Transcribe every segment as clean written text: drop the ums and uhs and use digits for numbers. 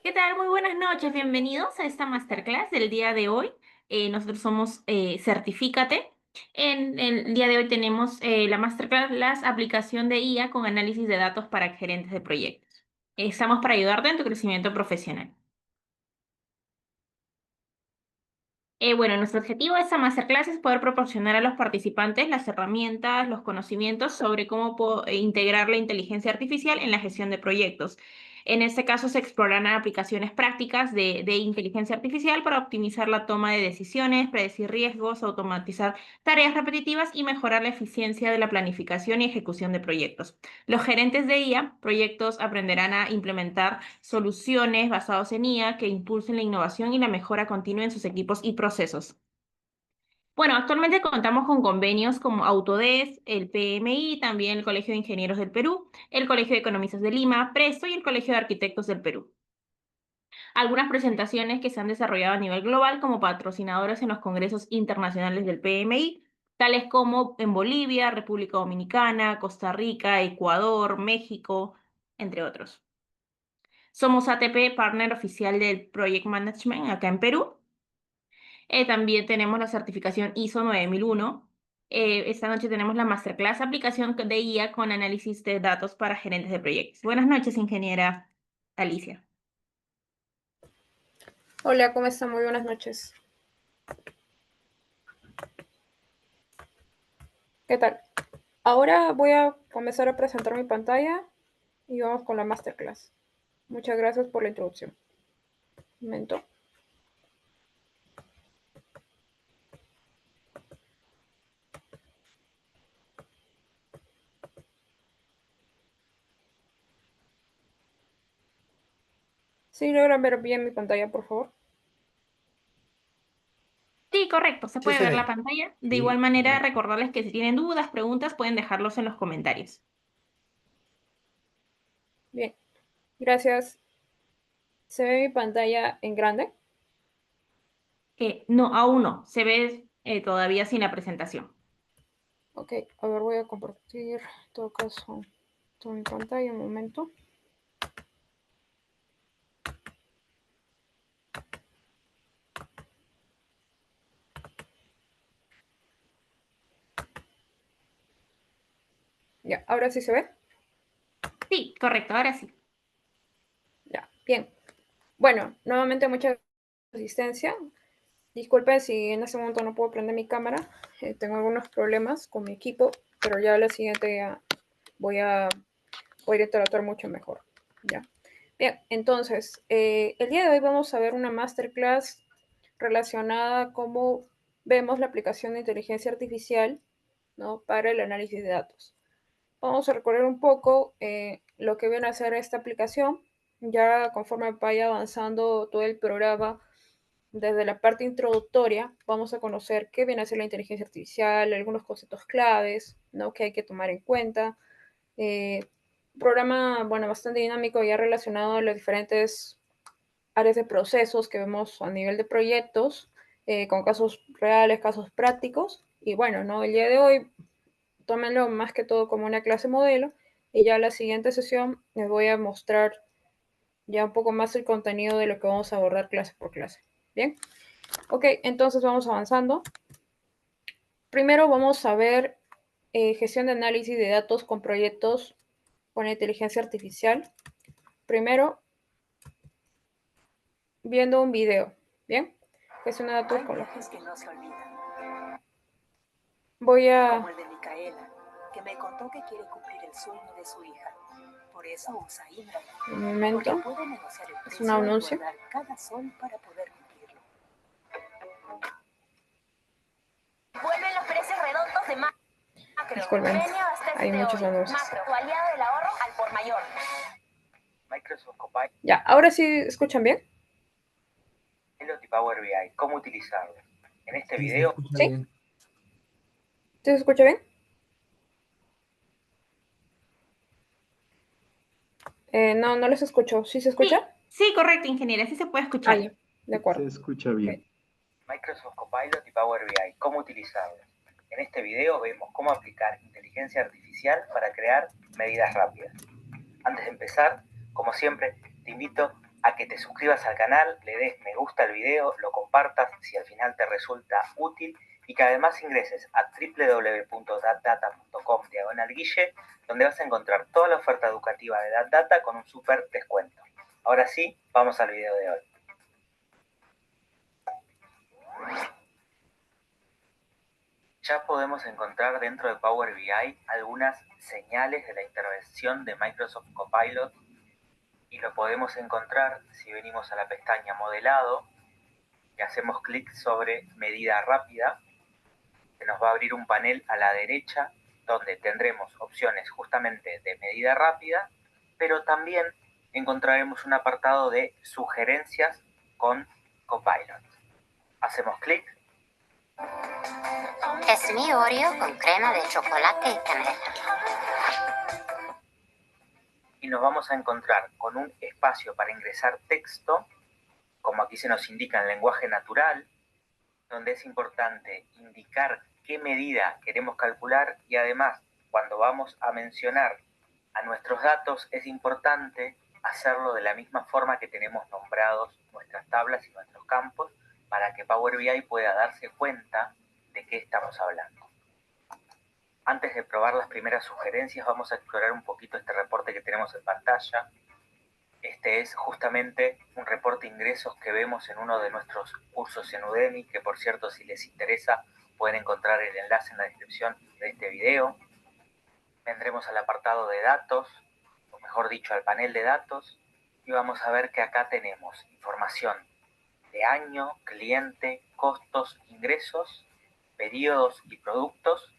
¿Qué tal? Muy buenas noches. Bienvenidos a esta masterclass del día de hoy. Nosotros somos Certifícate. En el día de hoy tenemos la masterclass, la aplicación de IA con análisis de datos para gerentes de proyectos. Estamos para ayudarte en tu crecimiento profesional. Bueno, nuestro objetivo de esta masterclass es poder proporcionar a los participantes las herramientas, los conocimientos sobre cómo integrar la inteligencia artificial en la gestión de proyectos. En este caso, se explorarán aplicaciones prácticas de inteligencia artificial para optimizar la toma de decisiones, predecir riesgos, automatizar tareas repetitivas y mejorar la eficiencia de la planificación y ejecución de proyectos. Los gerentes de IA, proyectos aprenderán a implementar soluciones basadas en IA que impulsen la innovación y la mejora continua en sus equipos y procesos. Bueno, actualmente contamos con convenios como Autodesk, el PMI, también el Colegio de Ingenieros del Perú, el Colegio de Economistas de Lima, Presto y el Colegio de Arquitectos del Perú. Algunas presentaciones que se han desarrollado a nivel global como patrocinadores en los congresos internacionales del PMI, tales como en Bolivia, República Dominicana, Costa Rica, Ecuador, México, entre otros. Somos ATP Partner Oficial del Project Management acá en Perú. También tenemos la certificación ISO 9001. Esta noche tenemos la Masterclass Aplicación de IA con análisis de datos para gerentes de proyectos. Buenas noches, ingeniera Alicia. Hola, ¿cómo están? Muy buenas noches. ¿Qué tal? Ahora voy a comenzar a presentar mi pantalla y vamos con la masterclass. Muchas gracias por la introducción. Un momento. ¿Sí logran ver bien mi pantalla, por favor? Sí, correcto, se Sí puede se ver la ve. pantalla. De igual Sí, manera, correcto. recordarles que si tienen dudas, preguntas, pueden dejarlos en los comentarios. Bien, gracias. ¿Se ve mi pantalla en grande? No, aún no, se ve todavía sin la presentación. Ok, a ver, voy a compartir, en todo caso, toda mi pantalla, un momento. Ya, ¿ahora sí se ve? Sí, correcto, ahora sí. Ya, bien. Bueno, nuevamente mucha asistencia. Disculpen si en este momento no puedo prender mi cámara. Tengo algunos problemas con mi equipo, pero ya la siguiente ya voy a poder interactuar mucho mejor. ¿Ya? Bien, entonces, el día de hoy vamos a ver una masterclass relacionada a cómo vemos la aplicación de inteligencia artificial, ¿no?, para el análisis de datos. Vamos a recorrer un poco lo que viene a ser esta aplicación. Ya conforme vaya avanzando todo el programa, desde la parte introductoria, vamos a conocer qué viene a ser la inteligencia artificial, algunos conceptos claves, ¿no?, que hay que tomar en cuenta. Programa, bueno, bastante dinámico, ya relacionado a las diferentes áreas de procesos que vemos a nivel de proyectos, con casos reales, casos prácticos. Y bueno, ¿no?, el día de hoy, tómenlo más que todo como una clase modelo, y ya en la siguiente sesión les voy a mostrar ya un poco más el contenido de lo que vamos a abordar clase por clase. Bien. Ok, entonces vamos avanzando. Primero vamos a ver gestión de análisis de datos con proyectos con inteligencia artificial. Primero, viendo un video. Bien, gestión de datos Hay con... viajes que no se olvidan, Voy como a... el de Micaela, que me contó que quiere cumplir el sueño de su hija. Por eso usa Indra, Un porque momento, puede negociar el es un precio y anuncio. guardar cada sol para poder cumplirlo. Vuelven los precios redondos de Macro. Disculpen, Ven y hay abastécete muchos hoy. anuncios. Macro, tu aliado del ahorro al por mayor. Microsoft Copilot Ya, ahora sí escuchan bien. y Power BI, ¿cómo utilizarlo? En este Sí se video escucha ¿Sí? bien. ¿Sí se escucha bien? No, no les escucho. ¿Sí se Sí, escucha? sí, correcto, ingeniera, sí se puede Ah, escuchar. ya, de Se acuerdo. escucha Ok. bien. Microsoft Copilot y Power BI, ¿cómo utilizarlos? En este video vemos cómo aplicar inteligencia artificial para crear medidas rápidas. Antes de empezar, como siempre, te invito a que te suscribas al canal, le des me gusta al video, lo compartas si al final te resulta útil y que además ingreses a www.datdata.com/guille, donde vas a encontrar toda la oferta educativa de DatData con un súper descuento. Ahora sí, vamos al video de hoy. Ya podemos encontrar dentro de Power BI algunas señales de la intervención de Microsoft Copilot y lo podemos encontrar si venimos a la pestaña Modelado y hacemos clic sobre Medida rápida. Se nos va a abrir un panel a la derecha donde tendremos opciones justamente de medida rápida, pero también encontraremos un apartado de sugerencias con Copilot. Hacemos clic. Es mi Oreo con crema de chocolate y canela. Y nos vamos a encontrar con un espacio para ingresar texto, como aquí se nos indica en lenguaje natural, donde es importante indicar qué medida queremos calcular y además cuando vamos a mencionar a nuestros datos es importante hacerlo de la misma forma que tenemos nombrados nuestras tablas y nuestros campos para que Power BI pueda darse cuenta de qué estamos hablando. Antes de probar las primeras sugerencias vamos a explorar un poquito este reporte que tenemos en pantalla. Este es justamente un reporte de ingresos que vemos en uno de nuestros cursos en Udemy, que por cierto, si les interesa, pueden encontrar el enlace en la descripción de este video. Vendremos al apartado de datos, o mejor dicho, al panel de datos, y vamos a ver que acá tenemos información de año, cliente, costos, ingresos, periodos y productos.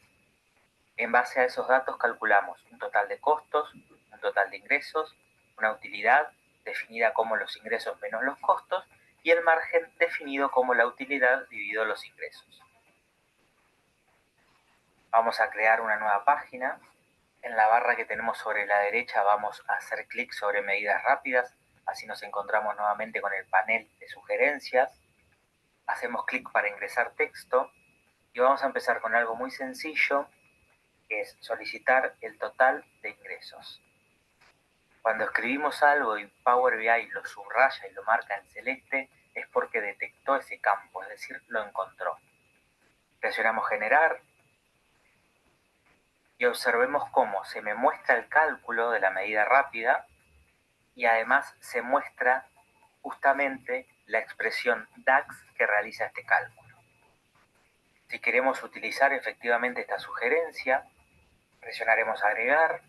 En base a esos datos calculamos un total de costos, un total de ingresos, una utilidad definida como los ingresos menos los costos y el margen definido como la utilidad dividido los ingresos. Vamos a crear una nueva página. En la barra que tenemos sobre la derecha vamos a hacer clic sobre medidas rápidas, así nos encontramos nuevamente con el panel de sugerencias. Hacemos clic para ingresar texto y vamos a empezar con algo muy sencillo, que es solicitar el total de ingresos. Cuando escribimos algo y Power BI lo subraya y lo marca en celeste, es porque detectó ese campo, es decir, lo encontró. Presionamos generar y observemos cómo se me muestra el cálculo de la medida rápida y además se muestra justamente la expresión DAX que realiza este cálculo. Si queremos utilizar efectivamente esta sugerencia, presionaremos agregar,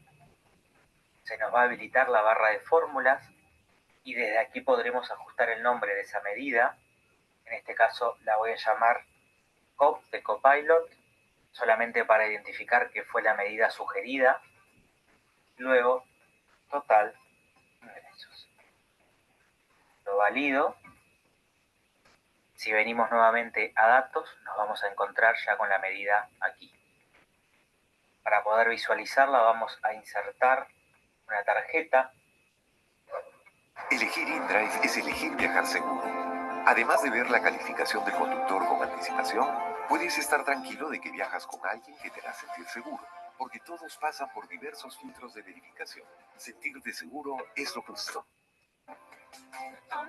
se nos va a habilitar la barra de fórmulas y desde aquí podremos ajustar el nombre de esa medida. En este caso la voy a llamar COP de Copilot, solamente para identificar que fue la medida sugerida. Luego, total ingresos. Lo valido. Si venimos nuevamente a datos, nos vamos a encontrar ya con la medida aquí. Para poder visualizarla vamos a insertar una tarjeta. Elegir InDrive es elegir viajar seguro. Además de ver la calificación del conductor con anticipación, puedes estar tranquilo de que viajas con alguien que te hará sentir seguro, porque todos pasan por diversos filtros de verificación. Sentirte seguro es lo justo.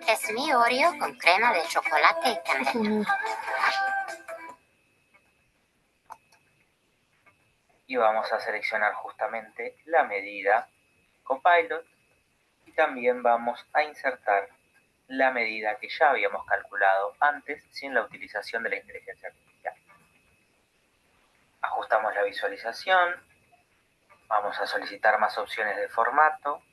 Es mi Oreo con crema de chocolate y canela. Y vamos a seleccionar justamente la medida Copilot y también vamos a insertar la medida que ya habíamos calculado antes sin la utilización de la inteligencia artificial. Ajustamos la visualización, vamos a solicitar más opciones de formato.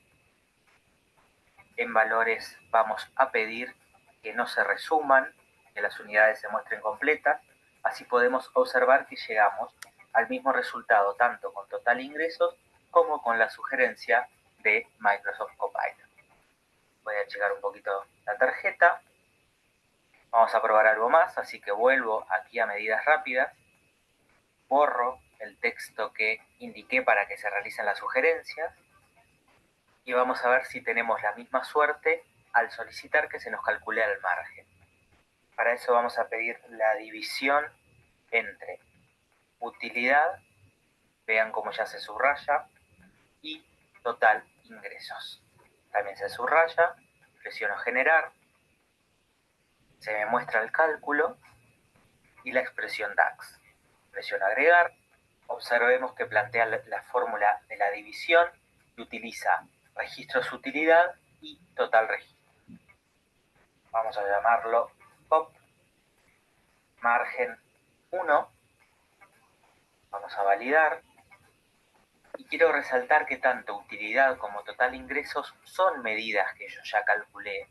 En valores vamos a pedir que no se resuman, que las unidades se muestren completas. Así podemos observar que llegamos al mismo resultado tanto con total ingresos como con la sugerencia de Microsoft Copilot. Voy a checar un poquito la tarjeta. Vamos a probar algo más, así que vuelvo aquí a medidas rápidas. Borro el texto que indiqué para que se realicen las sugerencias. Y vamos a ver si tenemos la misma suerte al solicitar que se nos calcule el margen. Para eso vamos a pedir la división entre utilidad, vean cómo ya se subraya, y total ingresos. También se subraya, presiono generar, se me muestra el cálculo y la expresión DAX. Presiono agregar, observemos que plantea la fórmula de la división y utiliza registros utilidad y total registro. Vamos a llamarlo POP, margen 1, vamos a validar. Y quiero resaltar que tanto utilidad como total ingresos son medidas que yo ya calculé.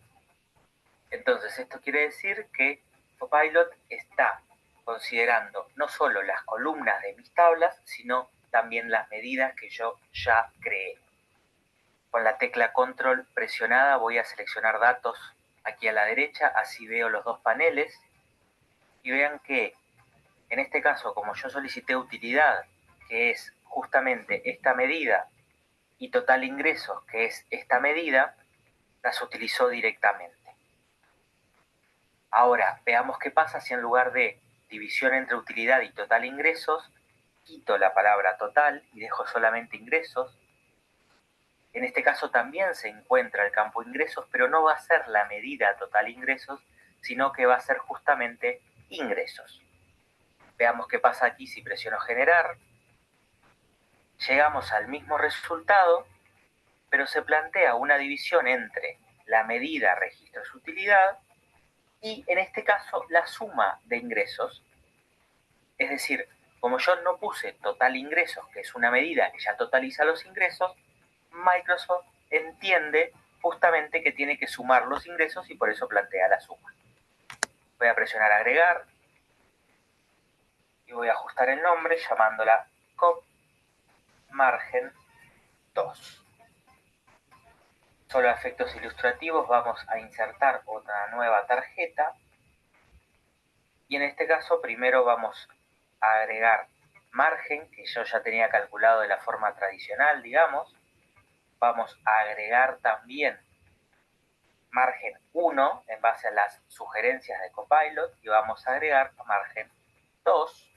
Entonces, esto quiere decir que Copilot está considerando no solo las columnas de mis tablas, sino también las medidas que yo ya creé. Con la tecla Control presionada voy a seleccionar datos aquí a la derecha, así veo los dos paneles. Y vean que, en este caso, como yo solicité utilidad, que es justamente esta medida, y total ingresos, que es esta medida, las utilizó directamente. Ahora, veamos qué pasa si en lugar de división entre utilidad y total ingresos, quito la palabra total y dejo solamente ingresos. En este caso también se encuentra el campo ingresos, pero no va a ser la medida total ingresos, sino que va a ser justamente ingresos. Veamos qué pasa aquí si presiono generar. Llegamos al mismo resultado, pero se plantea una división entre la medida registros utilidad y, en este caso, la suma de ingresos. Es decir, como yo no puse total ingresos, que es una medida que ya totaliza los ingresos, Microsoft entiende justamente que tiene que sumar los ingresos y por eso plantea la suma. Voy a presionar agregar y voy a ajustar el nombre llamándola COP margen 2. Solo a efectos ilustrativos vamos a insertar otra nueva tarjeta y en este caso primero vamos a agregar margen, que yo ya tenía calculado de la forma tradicional, digamos. Vamos a agregar también margen 1 en base a las sugerencias de Copilot y vamos a agregar margen 2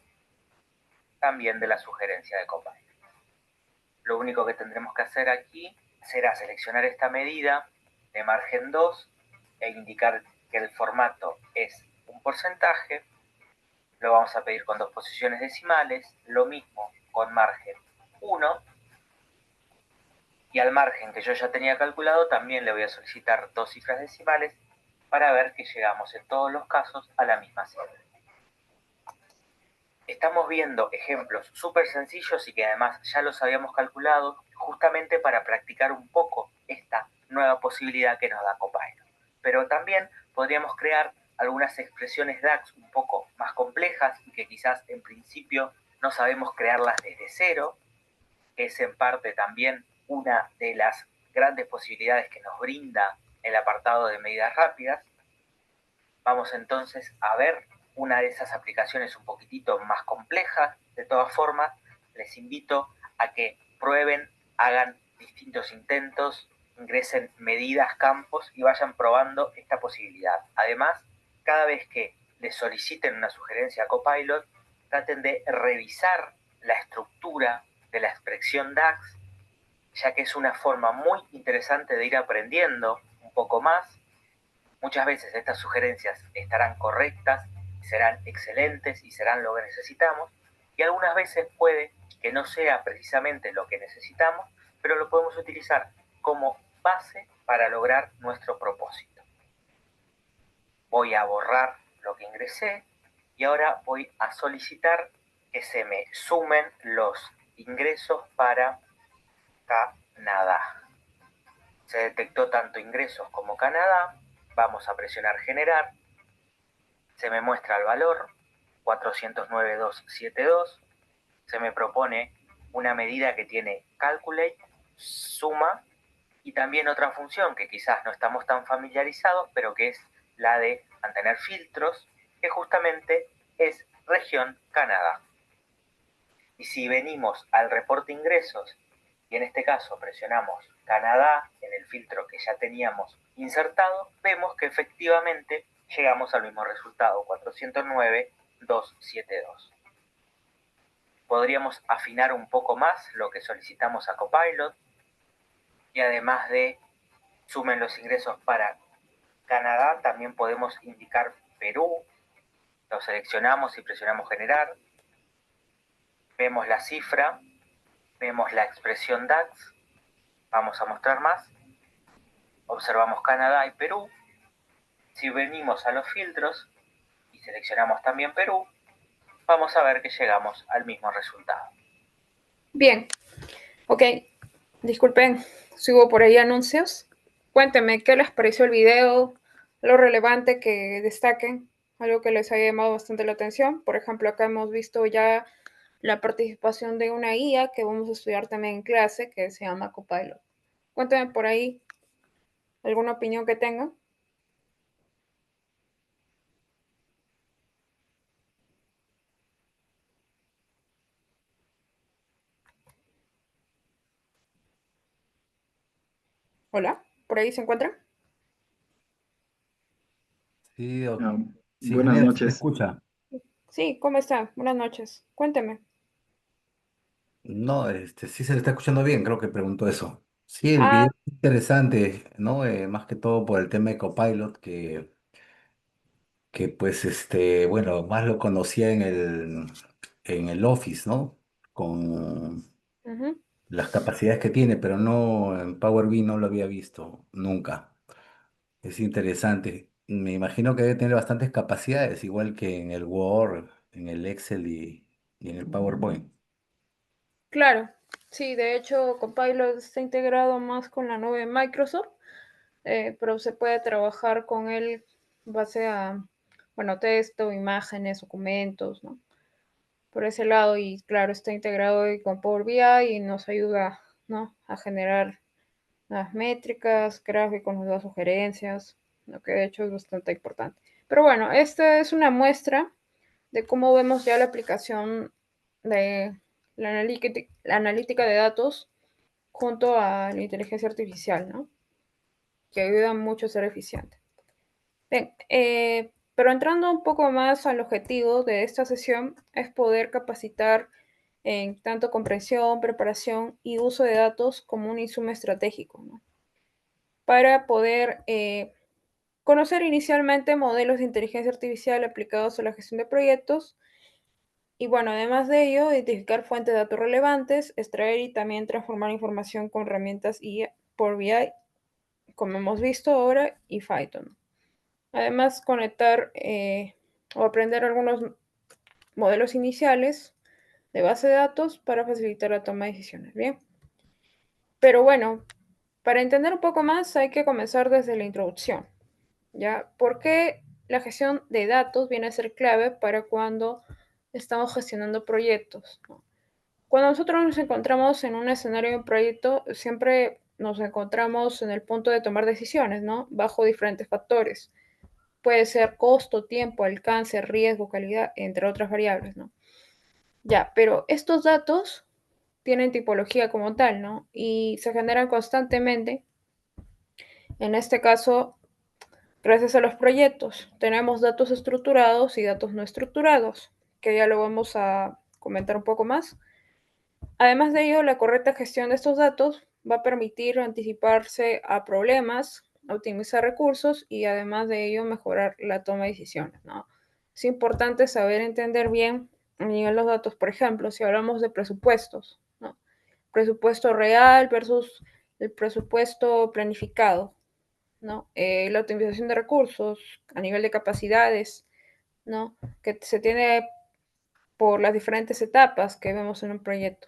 también de la sugerencia de Copilot. Lo único que tendremos que hacer aquí será seleccionar esta medida de margen 2 e indicar que el formato es un porcentaje. Lo vamos a pedir con 2 posiciones decimales, lo mismo con margen 1. Y al margen que yo ya tenía calculado también le voy a solicitar 2 cifras decimales para ver que llegamos en todos los casos a la misma cifra. Estamos viendo ejemplos súper sencillos y que además ya los habíamos calculado justamente para practicar un poco esta nueva posibilidad que nos da Copilot. Pero también podríamos crear algunas expresiones DAX un poco más complejas y que quizás en principio no sabemos crearlas desde cero, que es en parte también una de las grandes posibilidades que nos brinda el apartado de medidas rápidas. Vamos entonces a ver una de esas aplicaciones un poquitito más complejas. De todas formas, les invito a que prueben, hagan distintos intentos, ingresen medidas, campos y vayan probando esta posibilidad. Además, cada vez que les soliciten una sugerencia a Copilot, traten de revisar la estructura de la expresión DAX, ya que es una forma muy interesante de ir aprendiendo un poco más. Muchas veces estas sugerencias estarán correctas, serán excelentes y serán lo que necesitamos, y algunas veces puede que no sea precisamente lo que necesitamos, pero lo podemos utilizar como base para lograr nuestro propósito. Voy a borrar lo que ingresé y ahora voy a solicitar que se me sumen los ingresos para Canadá. Se detectó tanto ingresos como Canadá. Vamos a presionar generar. Se me muestra el valor 409,272. Se me propone una medida que tiene calculate, suma y también otra función que quizás no estamos tan familiarizados, pero que es la de mantener filtros, que justamente es región Canadá. Y si venimos al reporte ingresos y en este caso presionamos Canadá en el filtro que ya teníamos insertado, vemos que efectivamente llegamos al mismo resultado, 409,272. Podríamos afinar un poco más lo que solicitamos a Copilot y además de sumen los ingresos para Canadá también podemos indicar Perú. Lo seleccionamos y presionamos generar. Vemos la cifra, vemos la expresión DAX. Vamos a mostrar más. Observamos Canadá y Perú. Si venimos a los filtros y seleccionamos también Perú, vamos a ver que llegamos al mismo resultado. Bien, ok. Disculpen si hubo por ahí anuncios. Cuéntenme, ¿qué les pareció el video? Lo relevante que destaquen, algo que les haya llamado bastante la atención. Por ejemplo, acá hemos visto ya la participación de una IA que vamos a estudiar también en clase, que se llama Copilot. Cuéntenme por ahí alguna opinión que tengan. Hola, ¿por ahí se encuentran? Sí, sí, Buenas ingeniero, ¿sí me noches. escucha? Sí, ¿cómo está? Buenas noches. Cuénteme. No, sí se le está escuchando bien, creo que preguntó eso. Sí, el Ah, video es interesante, ¿no? Más que todo por el tema de Copilot, que pues, bueno, más lo conocía en el Office, ¿no? Con ujú. las capacidades que tiene, pero no en Power BI no lo había visto nunca. Es interesante. Me imagino que debe tener bastantes capacidades, igual que en el Word, en el Excel y en el PowerPoint. Claro, sí, de hecho, Copilot está integrado más con la nube de Microsoft, pero se puede trabajar con él en base a, bueno, texto, imágenes, documentos, ¿no? Por ese lado, y claro, está integrado ahí con Power BI y nos ayuda, ¿no? A generar las métricas, gráficos, nos da sugerencias, lo que de hecho es bastante importante. Pero bueno, esta es una muestra de cómo vemos ya la aplicación de la analítica de datos junto a la inteligencia artificial, ¿no? Que ayuda mucho a ser eficiente. Bien, pero entrando un poco más al objetivo de esta sesión es poder capacitar en tanto comprensión, preparación y uso de datos como un insumo estratégico, ¿no? Para poder conocer inicialmente modelos de inteligencia artificial aplicados a la gestión de proyectos y bueno, además de ello, identificar fuentes de datos relevantes, extraer y también transformar información con herramientas IA por BI, como hemos visto ahora, y Python. Además, conectar o aprender algunos modelos iniciales de base de datos para facilitar la toma de decisiones. Bien, pero bueno, para entender un poco más hay que comenzar desde la introducción. ¿Ya? ¿Por qué la gestión de datos viene a ser clave para cuando estamos gestionando proyectos, ¿no? Cuando nosotros nos encontramos en un escenario de un proyecto, siempre nos encontramos en el punto de tomar decisiones, ¿no? Bajo diferentes factores. Puede ser costo, tiempo, alcance, riesgo, calidad, entre otras variables, ¿no? Ya, pero estos datos tienen tipología como tal, ¿no? Y se generan constantemente. En este caso, gracias a los proyectos, tenemos datos estructurados y datos no estructurados, que ya lo vamos a comentar un poco más. Además de ello, la correcta gestión de estos datos va a permitir anticiparse a problemas, optimizar recursos y además de ello mejorar la toma de decisiones, ¿no? Es importante saber entender bien a nivel de los datos, por ejemplo, si hablamos de presupuestos, ¿no? Presupuesto real versus el presupuesto planificado, ¿no? La optimización de recursos a nivel de capacidades, ¿no? Que se tiene por las diferentes etapas que vemos en un proyecto.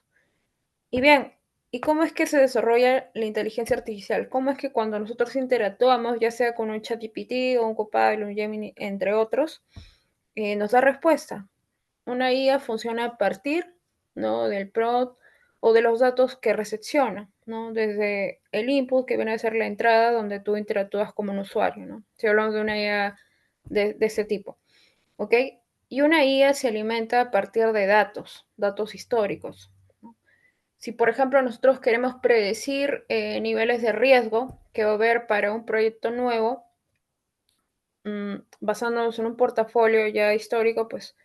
Y bien, ¿y cómo es que se desarrolla la inteligencia artificial? ¿Cómo es que cuando nosotros interactuamos, ya sea con un ChatGPT o un Copilot, un Gemini, entre otros, nos da respuesta? Una IA funciona a partir, ¿no? Del prompt o de los datos que recepciona, ¿no? Desde el input, que viene a ser la entrada donde tú interactúas como un usuario, ¿no? Si hablamos de una IA de ese tipo, ¿ok? Y una IA se alimenta a partir de datos históricos, ¿no? Si, por ejemplo, nosotros queremos predecir niveles de riesgo que va a haber para un proyecto nuevo, basándonos en un portafolio ya histórico, pues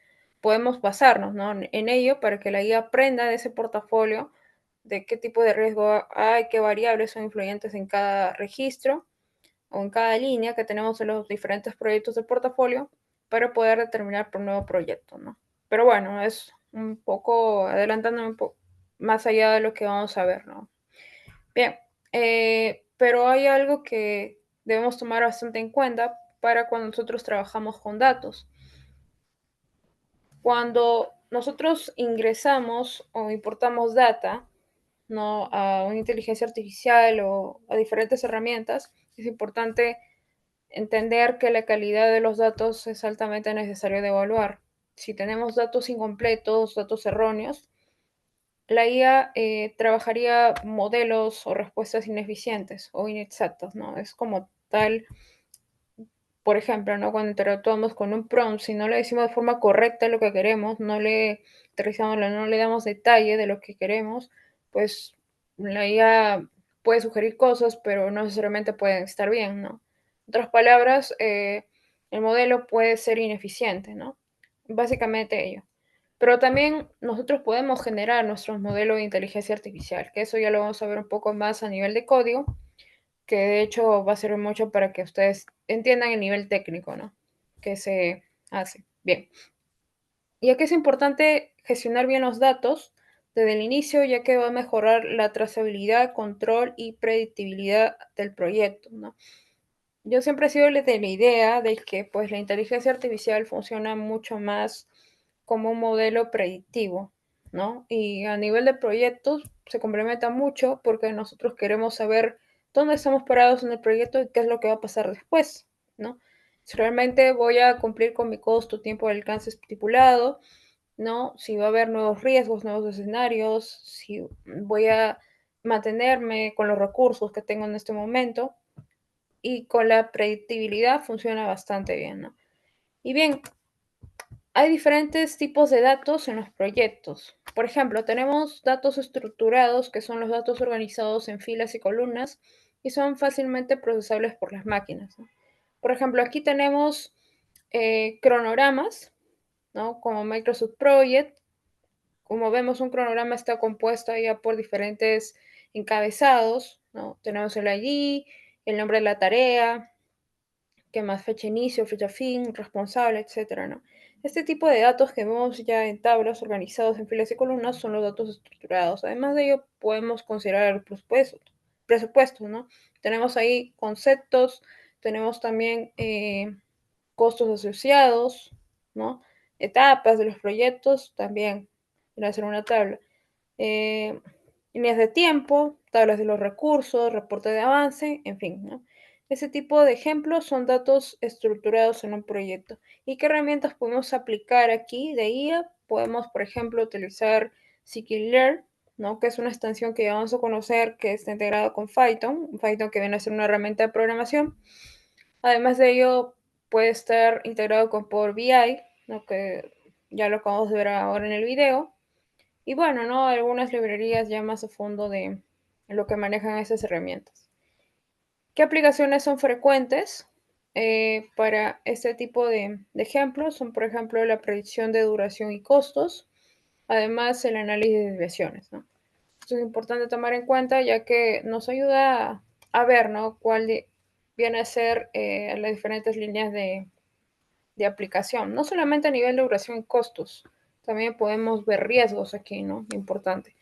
podemos basarnos, ¿no? En ello para que la guía aprenda de ese portafolio, de qué tipo de riesgo hay, qué variables son influyentes en cada registro, o en cada línea que tenemos en los diferentes proyectos del portafolio para poder determinar por un nuevo proyecto, ¿no? Pero bueno, es un poco adelantándome un poco más allá de lo que vamos a ver, ¿no? Bien, pero hay algo que debemos tomar bastante en cuenta para cuando nosotros trabajamos con datos. Cuando nosotros ingresamos o importamos data, ¿no?, a una inteligencia artificial o a diferentes herramientas, es importante entender que la calidad de los datos es altamente necesario de evaluar. Si tenemos datos incompletos, datos erróneos, la IA trabajaría modelos o respuestas ineficientes o inexactas, ¿no? Es como tal, por ejemplo, ¿no?, cuando interactuamos con un prompt, si no le decimos de forma correcta lo que queremos, no le aterrizamos, no le damos detalle de lo que queremos, pues la IA puede sugerir cosas, pero no necesariamente pueden estar bien, ¿no? En otras palabras, el modelo puede ser ineficiente, ¿no? Básicamente ello. Pero también nosotros podemos generar nuestros modelos de inteligencia artificial, que eso ya lo vamos a ver un poco más a nivel de código, que de hecho va a servir mucho para que ustedes entiendan el nivel técnico, ¿no?, que se hace. Bien. Y aquí es importante gestionar bien los datos desde el inicio, ya que va a mejorar la trazabilidad, control y predictibilidad del proyecto, ¿no? Yo siempre he sido de la idea de que pues la inteligencia artificial funciona mucho más como un modelo predictivo, ¿no? Y a nivel de proyectos se complementa mucho porque nosotros queremos saber dónde estamos parados en el proyecto y qué es lo que va a pasar después, ¿no? Si realmente voy a cumplir con mi costo, tiempo de alcance estipulado, ¿no? Si va a haber nuevos riesgos, nuevos escenarios, si voy a mantenerme con los recursos que tengo en este momento, y con la predictibilidad funciona bastante bien, ¿no? Y bien, hay diferentes tipos de datos en los proyectos. Por ejemplo, tenemos datos estructurados, que son los datos organizados en filas y columnas y son fácilmente procesables por las máquinas, ¿no? Por ejemplo, aquí tenemos cronogramas, ¿no?, como Microsoft Project. Como vemos, un cronograma está compuesto ya por diferentes encabezados, ¿no? Tenemos el ID, el nombre de la tarea, que más, fecha inicio, fecha fin, responsable, etcétera, ¿no? Este tipo de datos que vemos ya en tablas organizados en filas y columnas son los datos estructurados. Además de ello, podemos considerar el presupuestos, ¿no? Tenemos ahí conceptos, tenemos también costos asociados, ¿no? Etapas de los proyectos, también voy a hacer una tabla. Eh, Líneas de tiempo, tablas de los recursos, reporte de avance, en fin, ¿no? Ese tipo de ejemplos son datos estructurados en un proyecto. ¿Y qué herramientas podemos aplicar aquí de IA? Podemos, por ejemplo, utilizar scikit-learn, ¿no?, que es una extensión que ya vamos a conocer, que está integrada con Python que viene a ser una herramienta de programación. Además de ello, puede estar integrado con Power BI, ¿no?, que ya lo acabamos de ver ahora en el video. Y bueno, ¿no?, algunas librerías ya más a fondo de lo que manejan esas herramientas. ¿Qué aplicaciones son frecuentes para este tipo de ejemplos? Son, por ejemplo, la predicción de duración y costos, además el análisis de desviaciones, ¿no? Esto es importante tomar en cuenta, ya que nos ayuda a ver, ¿no?, cuál viene a ser las diferentes líneas de aplicación, no solamente a nivel de duración y costos, también podemos ver riesgos aquí, ¿no? Importante.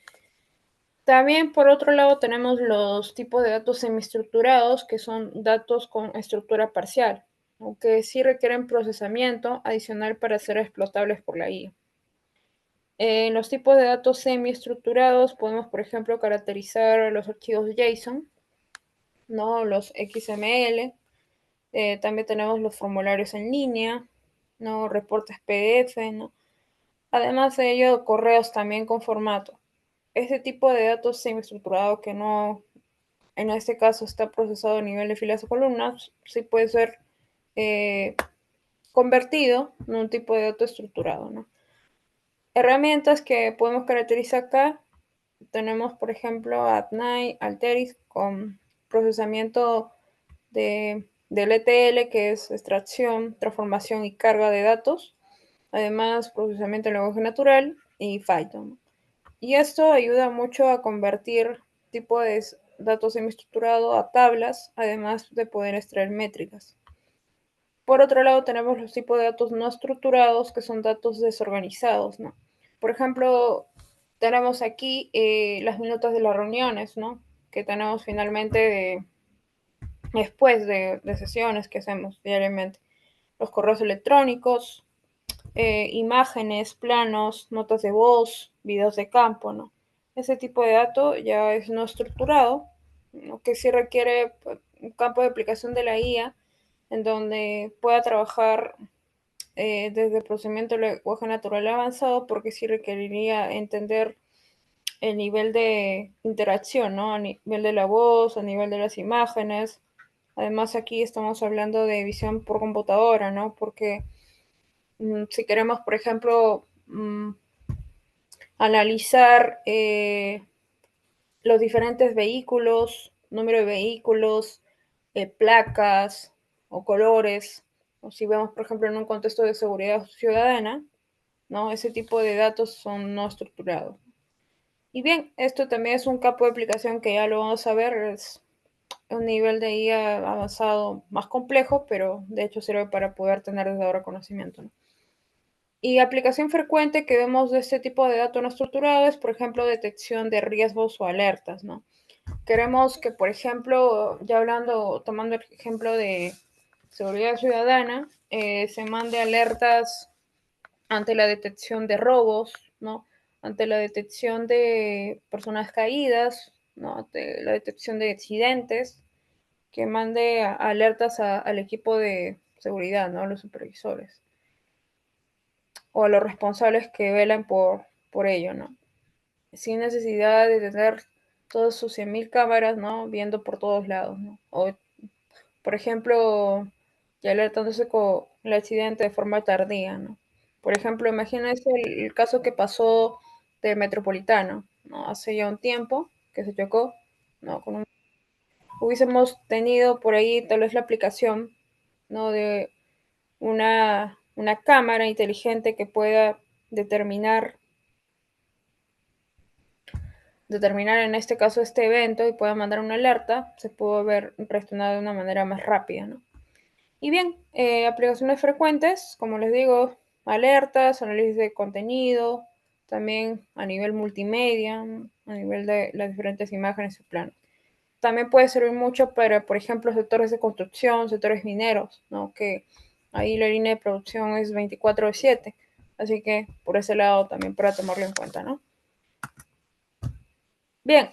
También, por otro lado, tenemos los tipos de datos semiestructurados, que son datos con estructura parcial, aunque sí requieren procesamiento adicional para ser explotables por la IA. En los tipos de datos semiestructurados podemos, por ejemplo, caracterizar los archivos JSON, ¿no?, los XML. También tenemos los formularios en línea, ¿no?, reportes PDF, ¿no? Además de ello, correos también con formato. Este tipo de datos semiestructurado que no, en este caso, está procesado a nivel de filas o columnas, sí puede ser convertido en un tipo de dato estructurado, ¿no? Herramientas que podemos caracterizar acá, tenemos, por ejemplo, Atnai, Alteryx, con procesamiento del ETL, que es extracción, transformación y carga de datos. Además, procesamiento en lenguaje natural y Python. Y esto ayuda mucho a convertir tipo de datos semiestructurados a tablas, además de poder extraer métricas. Por otro lado, tenemos los tipos de datos no estructurados, que son datos desorganizados, ¿no? Por ejemplo, tenemos aquí las minutas de las reuniones, ¿no? Que tenemos finalmente después de sesiones que hacemos diariamente. Los correos electrónicos, imágenes, planos, notas de voz, videos de campo, ¿no? Ese tipo de datos ya es no estructurado, ¿no? Que sí requiere un campo de aplicación de la IA en donde pueda trabajar desde el procesamiento del lenguaje natural avanzado, porque sí requeriría entender el nivel de interacción, ¿no? A nivel de la voz, a nivel de las imágenes. Además, aquí estamos hablando de visión por computadora, ¿no? Porque si queremos, por ejemplo, analizar los diferentes vehículos, número de vehículos, placas o colores, o si vemos, por ejemplo, en un contexto de seguridad ciudadana, ¿no? Ese tipo de datos son no estructurados. Y bien, esto también es un campo de aplicación que ya lo vamos a ver, es un nivel de IA avanzado más complejo, pero de hecho sirve para poder tener desde ahora conocimiento, ¿no? Y aplicación frecuente que vemos de este tipo de datos no estructurados es, por ejemplo, detección de riesgos o alertas, ¿no? Queremos que, por ejemplo, ya hablando, tomando el ejemplo de seguridad ciudadana, se mande alertas ante la detección de robos, ¿no? Ante la detección de personas caídas, ¿no? Ante la detección de accidentes, que mande alertas al equipo de seguridad, ¿no? A los supervisores o a los responsables que velan por ello, ¿no? Sin necesidad de tener todas sus 100.000 cámaras, ¿no? Viendo por todos lados, ¿no? O, por ejemplo, ya alertándose con el accidente de forma tardía, ¿no? Por ejemplo, imagínense el caso que pasó del Metropolitano, ¿no? Hace ya un tiempo que se chocó, ¿no? Hubiésemos tenido por ahí tal vez la aplicación, ¿no? De una cámara inteligente que pueda determinar en este caso este evento y pueda mandar una alerta, se pudo haber reaccionado de una manera más rápida, ¿no? Y bien, aplicaciones frecuentes, como les digo, alertas, análisis de contenido, también a nivel multimedia, a nivel de las diferentes imágenes y planos. También puede servir mucho para, por ejemplo, sectores de construcción, sectores mineros, ¿no? Que ahí la línea de producción es 24/7, así que por ese lado también para tomarlo en cuenta, ¿no? Bien,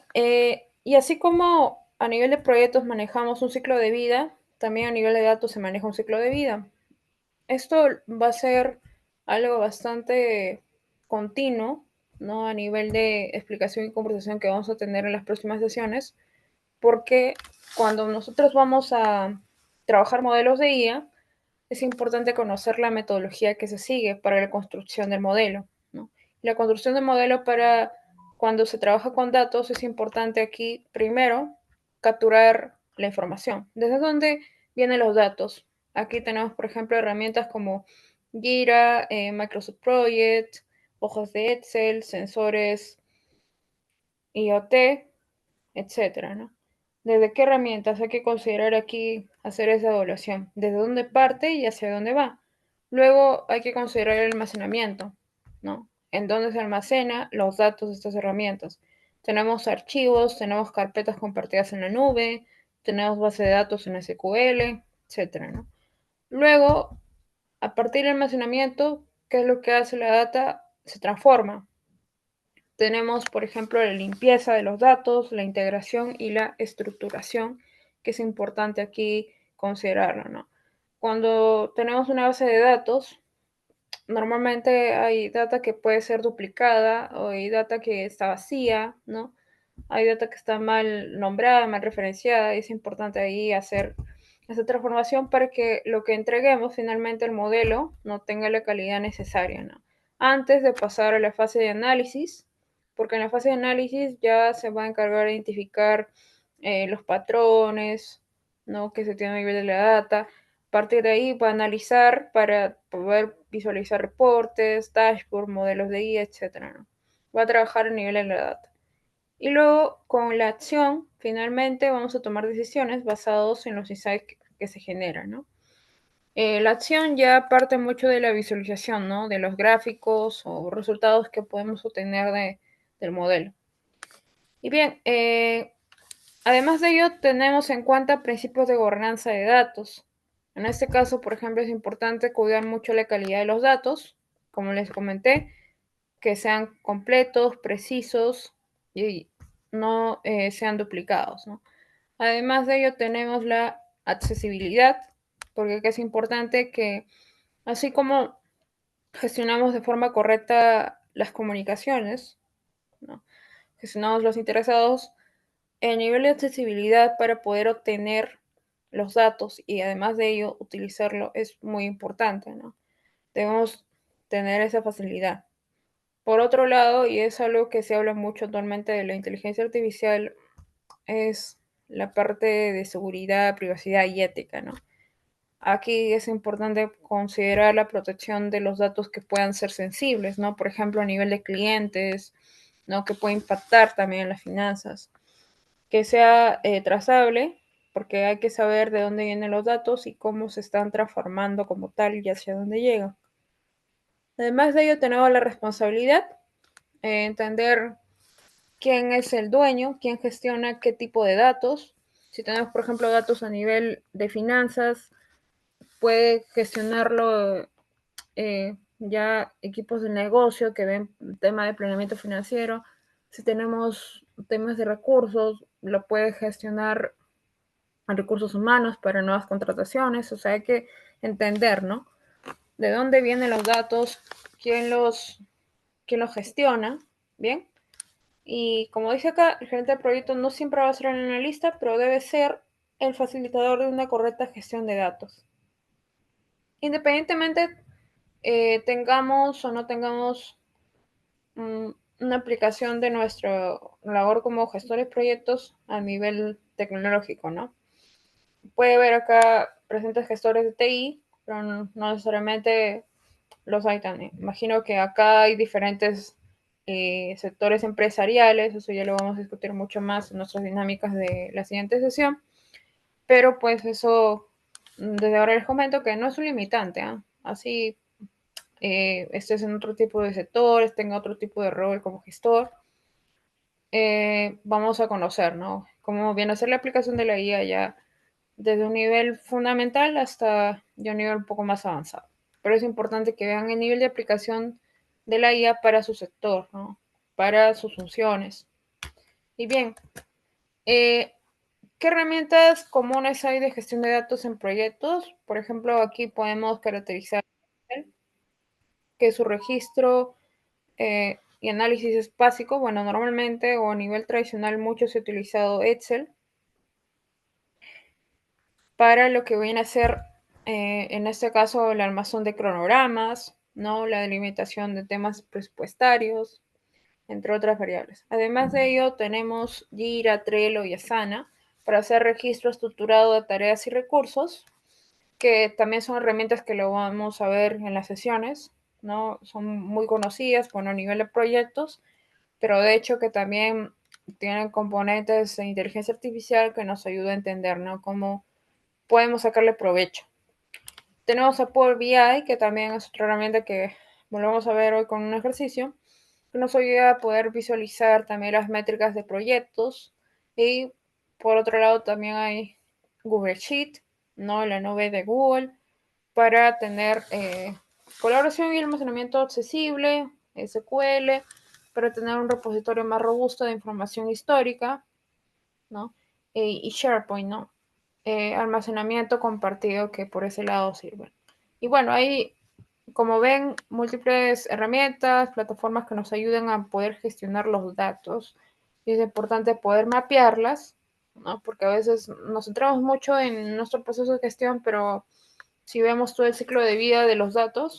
y así como a nivel de proyectos manejamos un ciclo de vida, también a nivel de datos se maneja un ciclo de vida. Esto va a ser algo bastante continuo, ¿no? A nivel de explicación y conversación que vamos a tener en las próximas sesiones, porque cuando nosotros vamos a trabajar modelos de IA, es importante conocer la metodología que se sigue para la construcción del modelo, ¿no? La construcción del modelo para cuando se trabaja con datos es importante aquí, primero, capturar la información. ¿Desde dónde vienen los datos? Aquí tenemos, por ejemplo, herramientas como Jira, Microsoft Project, hojas de Excel, sensores IoT, etcétera, ¿no? ¿Desde qué herramientas hay que considerar aquí hacer esa evaluación? ¿Desde dónde parte y hacia dónde va? Luego hay que considerar el almacenamiento, ¿no? En dónde se almacena los datos de estas herramientas. Tenemos archivos, tenemos carpetas compartidas en la nube, tenemos base de datos en SQL, etcétera, ¿no? Luego, a partir del almacenamiento, ¿qué es lo que hace la data? Se transforma. Tenemos, por ejemplo, la limpieza de los datos, la integración y la estructuración, que es importante aquí considerarlo, ¿no? Cuando tenemos una base de datos, normalmente hay data que puede ser duplicada o hay data que está vacía, ¿no? Hay data que está mal nombrada, mal referenciada, y es importante ahí hacer esa transformación para que lo que entreguemos finalmente el modelo no tenga la calidad necesaria, ¿no? Antes de pasar a la fase de análisis, porque en la fase de análisis ya se va a encargar de identificar los patrones, ¿no? Que se tienen a nivel de la data. A partir de ahí va a analizar para poder visualizar reportes, dashboard, modelos de IA, etc., ¿no? Va a trabajar a nivel de la data. Y luego con la acción finalmente vamos a tomar decisiones basadas en los insights que se generan, ¿no? La acción ya parte mucho de la visualización, ¿no? De los gráficos o resultados que podemos obtener del modelo. Y bien, además de ello, tenemos en cuenta principios de gobernanza de datos. En este caso, por ejemplo, es importante cuidar mucho la calidad de los datos, como les comenté, que sean completos, precisos y no sean duplicados, ¿no? Además de ello, tenemos la accesibilidad, porque es importante que, así como gestionamos de forma correcta las comunicaciones, ¿no? Gestionamos los interesados, el nivel de accesibilidad para poder obtener los datos y además de ello utilizarlo es muy importante, ¿no? Debemos tener esa facilidad. Por otro lado, y es algo que se habla mucho actualmente de la inteligencia artificial, es la parte de seguridad, privacidad y ética, ¿no? Aquí es importante considerar la protección de los datos que puedan ser sensibles, ¿no? Por ejemplo, a nivel de clientes, ¿no? Que puede impactar también en las finanzas. Que sea trazable, porque hay que saber de dónde vienen los datos y cómo se están transformando como tal y hacia dónde llegan. Además de ello, tenemos la responsabilidad, entender quién es el dueño, quién gestiona qué tipo de datos. Si tenemos, por ejemplo, datos a nivel de finanzas, puede gestionarlo ya equipos de negocio que ven tema de planeamiento financiero. Si tenemos temas de recursos, lo puede gestionar a recursos humanos para nuevas contrataciones. O sea, hay que entender, ¿no? De dónde vienen los datos, quién los gestiona, ¿bien? Y como dice acá, el gerente de proyecto no siempre va a ser el analista, pero debe ser el facilitador de una correcta gestión de datos. Independientemente tengamos o no tengamos una aplicación de nuestra labor como gestores de proyectos a nivel tecnológico, ¿no? Puede haber acá presentes gestores de TI, pero no necesariamente los hay también. Imagino que acá hay diferentes sectores empresariales, eso ya lo vamos a discutir mucho más en nuestras dinámicas de la siguiente sesión, pero pues eso, desde ahora les comento que no es un limitante, ¿eh? Así estés en otro tipo de sector, tenga otro tipo de rol como gestor, vamos a conocer, ¿no? Cómo viene a ser la aplicación de la IA ya desde un nivel fundamental hasta ya un nivel un poco más avanzado. Pero es importante que vean el nivel de aplicación de la IA para su sector, ¿no? Para sus funciones. Y bien, ¿qué herramientas comunes hay de gestión de datos en proyectos? Por ejemplo, aquí podemos caracterizar que su registro y análisis es básico. Bueno, normalmente o a nivel tradicional mucho se ha utilizado Excel para lo que viene a ser, en este caso, el almacén de cronogramas, ¿no? La delimitación de temas presupuestarios, entre otras variables. Además de ello, tenemos Jira, Trello y Asana para hacer registro estructurado de tareas y recursos, que también son herramientas que lo vamos a ver en las sesiones, ¿no? Son muy conocidas, bueno, a nivel de proyectos, pero de hecho que también tienen componentes de inteligencia artificial que nos ayuda a entender, ¿no? Cómo podemos sacarle provecho. Tenemos a Power BI, que también es otra herramienta que volvemos a ver hoy con un ejercicio, que nos ayuda a poder visualizar también las métricas de proyectos. Y por otro lado también hay Google Sheet, ¿no? La nube de Google, para tener colaboración y almacenamiento accesible, SQL, para tener un repositorio más robusto de información histórica, ¿no? Y SharePoint, ¿no? Almacenamiento compartido que por ese lado sirve. Y bueno, hay, como ven, múltiples herramientas, plataformas que nos ayudan a poder gestionar los datos. Y es importante poder mapearlas, ¿no? Porque a veces nos centramos mucho en nuestro proceso de gestión, pero si vemos todo el ciclo de vida de los datos,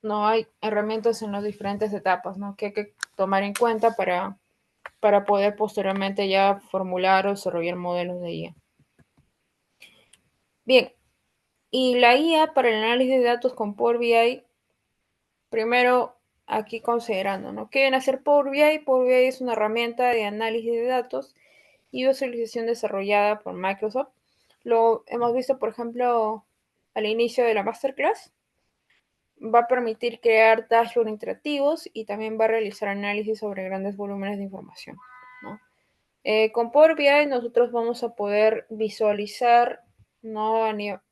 no hay herramientas en las diferentes etapas, ¿no? Que hay que tomar en cuenta para poder posteriormente ya formular o desarrollar modelos de IA. Bien, y la IA para el análisis de datos con Power BI, primero aquí considerando, ¿no? ¿Qué viene a ser Power BI? Power BI es una herramienta de análisis de datos y visualización desarrollada por Microsoft. Lo hemos visto, por ejemplo, al inicio de la masterclass. Va a permitir crear dashboards interactivos y también va a realizar análisis sobre grandes volúmenes de información, ¿no? Con Power BI nosotros vamos a poder visualizar, ¿no? a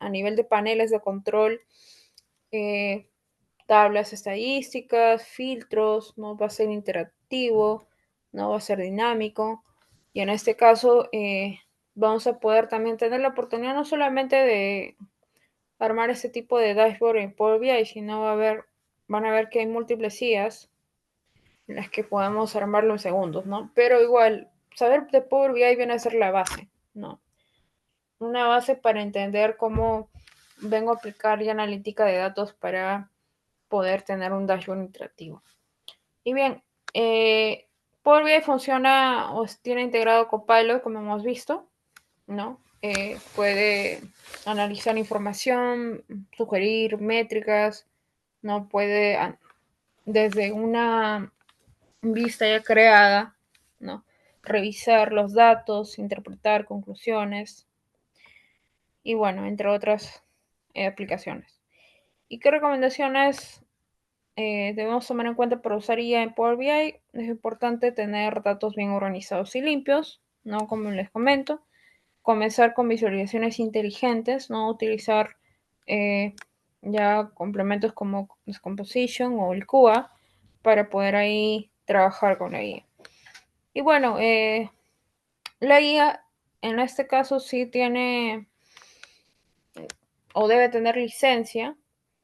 nivel de paneles de control, tablas estadísticas, filtros, ¿no? Va a ser interactivo, no va a ser dinámico. Y en este caso vamos a poder también tener la oportunidad no solamente de armar este tipo de dashboard en Power BI, sino van a ver que hay múltiples IAs en las que podemos armarlo en segundos, ¿no? Pero igual, saber de Power BI viene a ser la base, ¿no? Una base para entender cómo vengo a aplicar ya analítica de datos para poder tener un dashboard interactivo. Y bien, Power BI funciona o tiene integrado Copilot, como hemos visto, ¿no? Puede analizar información, sugerir métricas, ¿no? Puede, desde una vista ya creada, ¿no? Revisar los datos, interpretar conclusiones y bueno, entre otras aplicaciones. ¿Y qué recomendaciones debemos tomar en cuenta para usar IA en Power BI? Es importante tener datos bien organizados y limpios, ¿no? Como les comento. Comenzar con visualizaciones inteligentes, ¿no? Utilizar ya complementos como Decomposition o el QA para poder ahí trabajar con la IA. Y bueno, la IA en este caso sí tiene o debe tener licencia.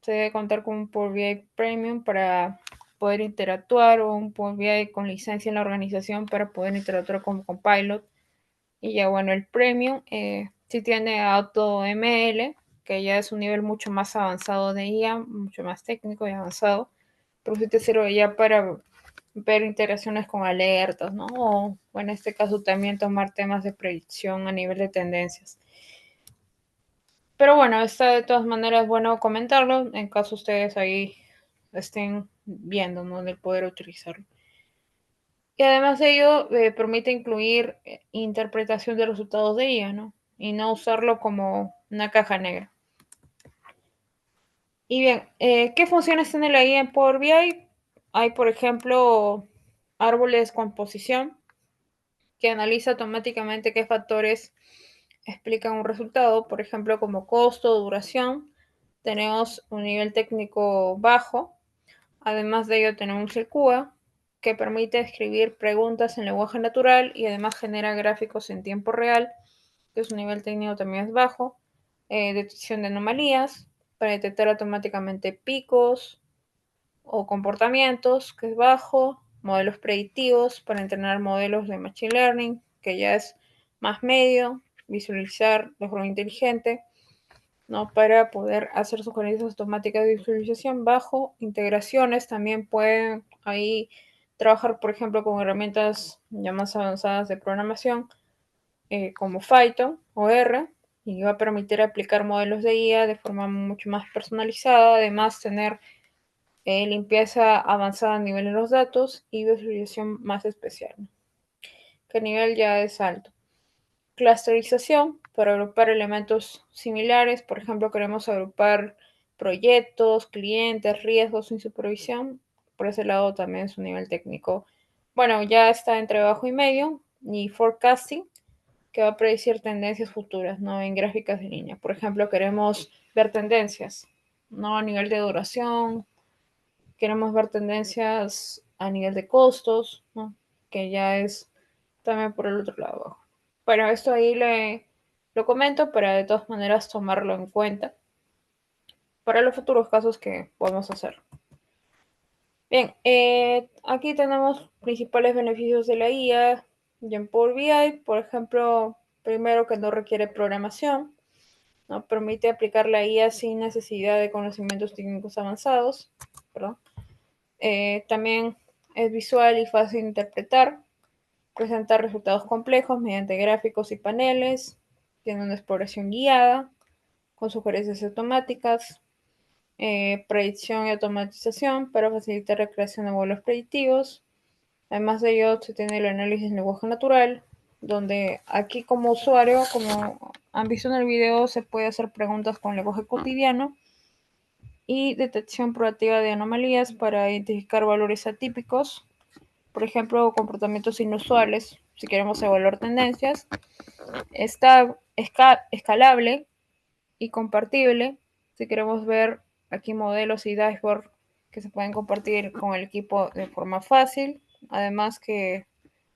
Se debe contar con un Power BI Premium para poder interactuar o un Power BI con licencia en la organización para poder interactuar con Copilot. Y ya bueno, el Premium sí tiene AutoML, que ya es un nivel mucho más avanzado de IA, mucho más técnico y avanzado, pero sí te sirve ya para ver interacciones con alertas, ¿no? O en este caso también tomar temas de predicción a nivel de tendencias. Pero bueno, está de todas maneras bueno comentarlo en caso ustedes ahí estén viendo, ¿no? De poder utilizarlo. Y además de ello, permite incluir interpretación de resultados de IA, ¿no? Y no usarlo como una caja negra. Y bien, ¿qué funciones tiene la IA en Power BI? Hay, por ejemplo, árboles con posición, que analiza automáticamente qué factores explican un resultado, por ejemplo, como costo, duración. Tenemos un nivel técnico bajo. Además de ello, tenemos el QA, que permite escribir preguntas en lenguaje natural y además genera gráficos en tiempo real, que su nivel técnico también es bajo. Detección de anomalías, para detectar automáticamente picos o comportamientos, que es bajo. Modelos predictivos, para entrenar modelos de Machine Learning, que ya es más medio. Visualizar de forma inteligente, ¿no? Para poder hacer sugerencias automáticas de visualización bajo. Integraciones también pueden ahí trabajar, por ejemplo, con herramientas ya más avanzadas de programación, como Python o R, y va a permitir aplicar modelos de IA de forma mucho más personalizada. Además, tener limpieza avanzada a nivel de los datos y visualización más especial, que el nivel ya es alto. Clusterización, para agrupar elementos similares. Por ejemplo, queremos agrupar proyectos, clientes, riesgos sin supervisión. Por ese lado también es un nivel técnico. Bueno, ya está entre bajo y medio. Y forecasting, que va a predecir tendencias futuras, ¿no? En gráficas de línea. Por ejemplo, queremos ver tendencias, ¿no? A nivel de duración. Queremos ver tendencias a nivel de costos, ¿no? Que ya es también por el otro lado. Bueno, esto ahí lo comento para de todas maneras tomarlo en cuenta para los futuros casos que podemos hacer. Bien, aquí tenemos principales beneficios de la IA y en Power BI. Por ejemplo, primero, que no requiere programación, ¿no? Permite aplicar la IA sin necesidad de conocimientos técnicos avanzados. Perdón. También es visual y fácil de interpretar. Presenta resultados complejos mediante gráficos y paneles. Tiene una exploración guiada con sugerencias automáticas. Predicción y automatización para facilitar la creación de modelos predictivos. Además de ello, se tiene el análisis en lenguaje natural, donde aquí como usuario, como han visto en el video, se puede hacer preguntas con lenguaje cotidiano y detección proactiva de anomalías para identificar valores atípicos, por ejemplo, comportamientos inusuales, si queremos evaluar tendencias. Está escalable y compartible, si queremos ver aquí modelos y dashboard que se pueden compartir con el equipo de forma fácil, además que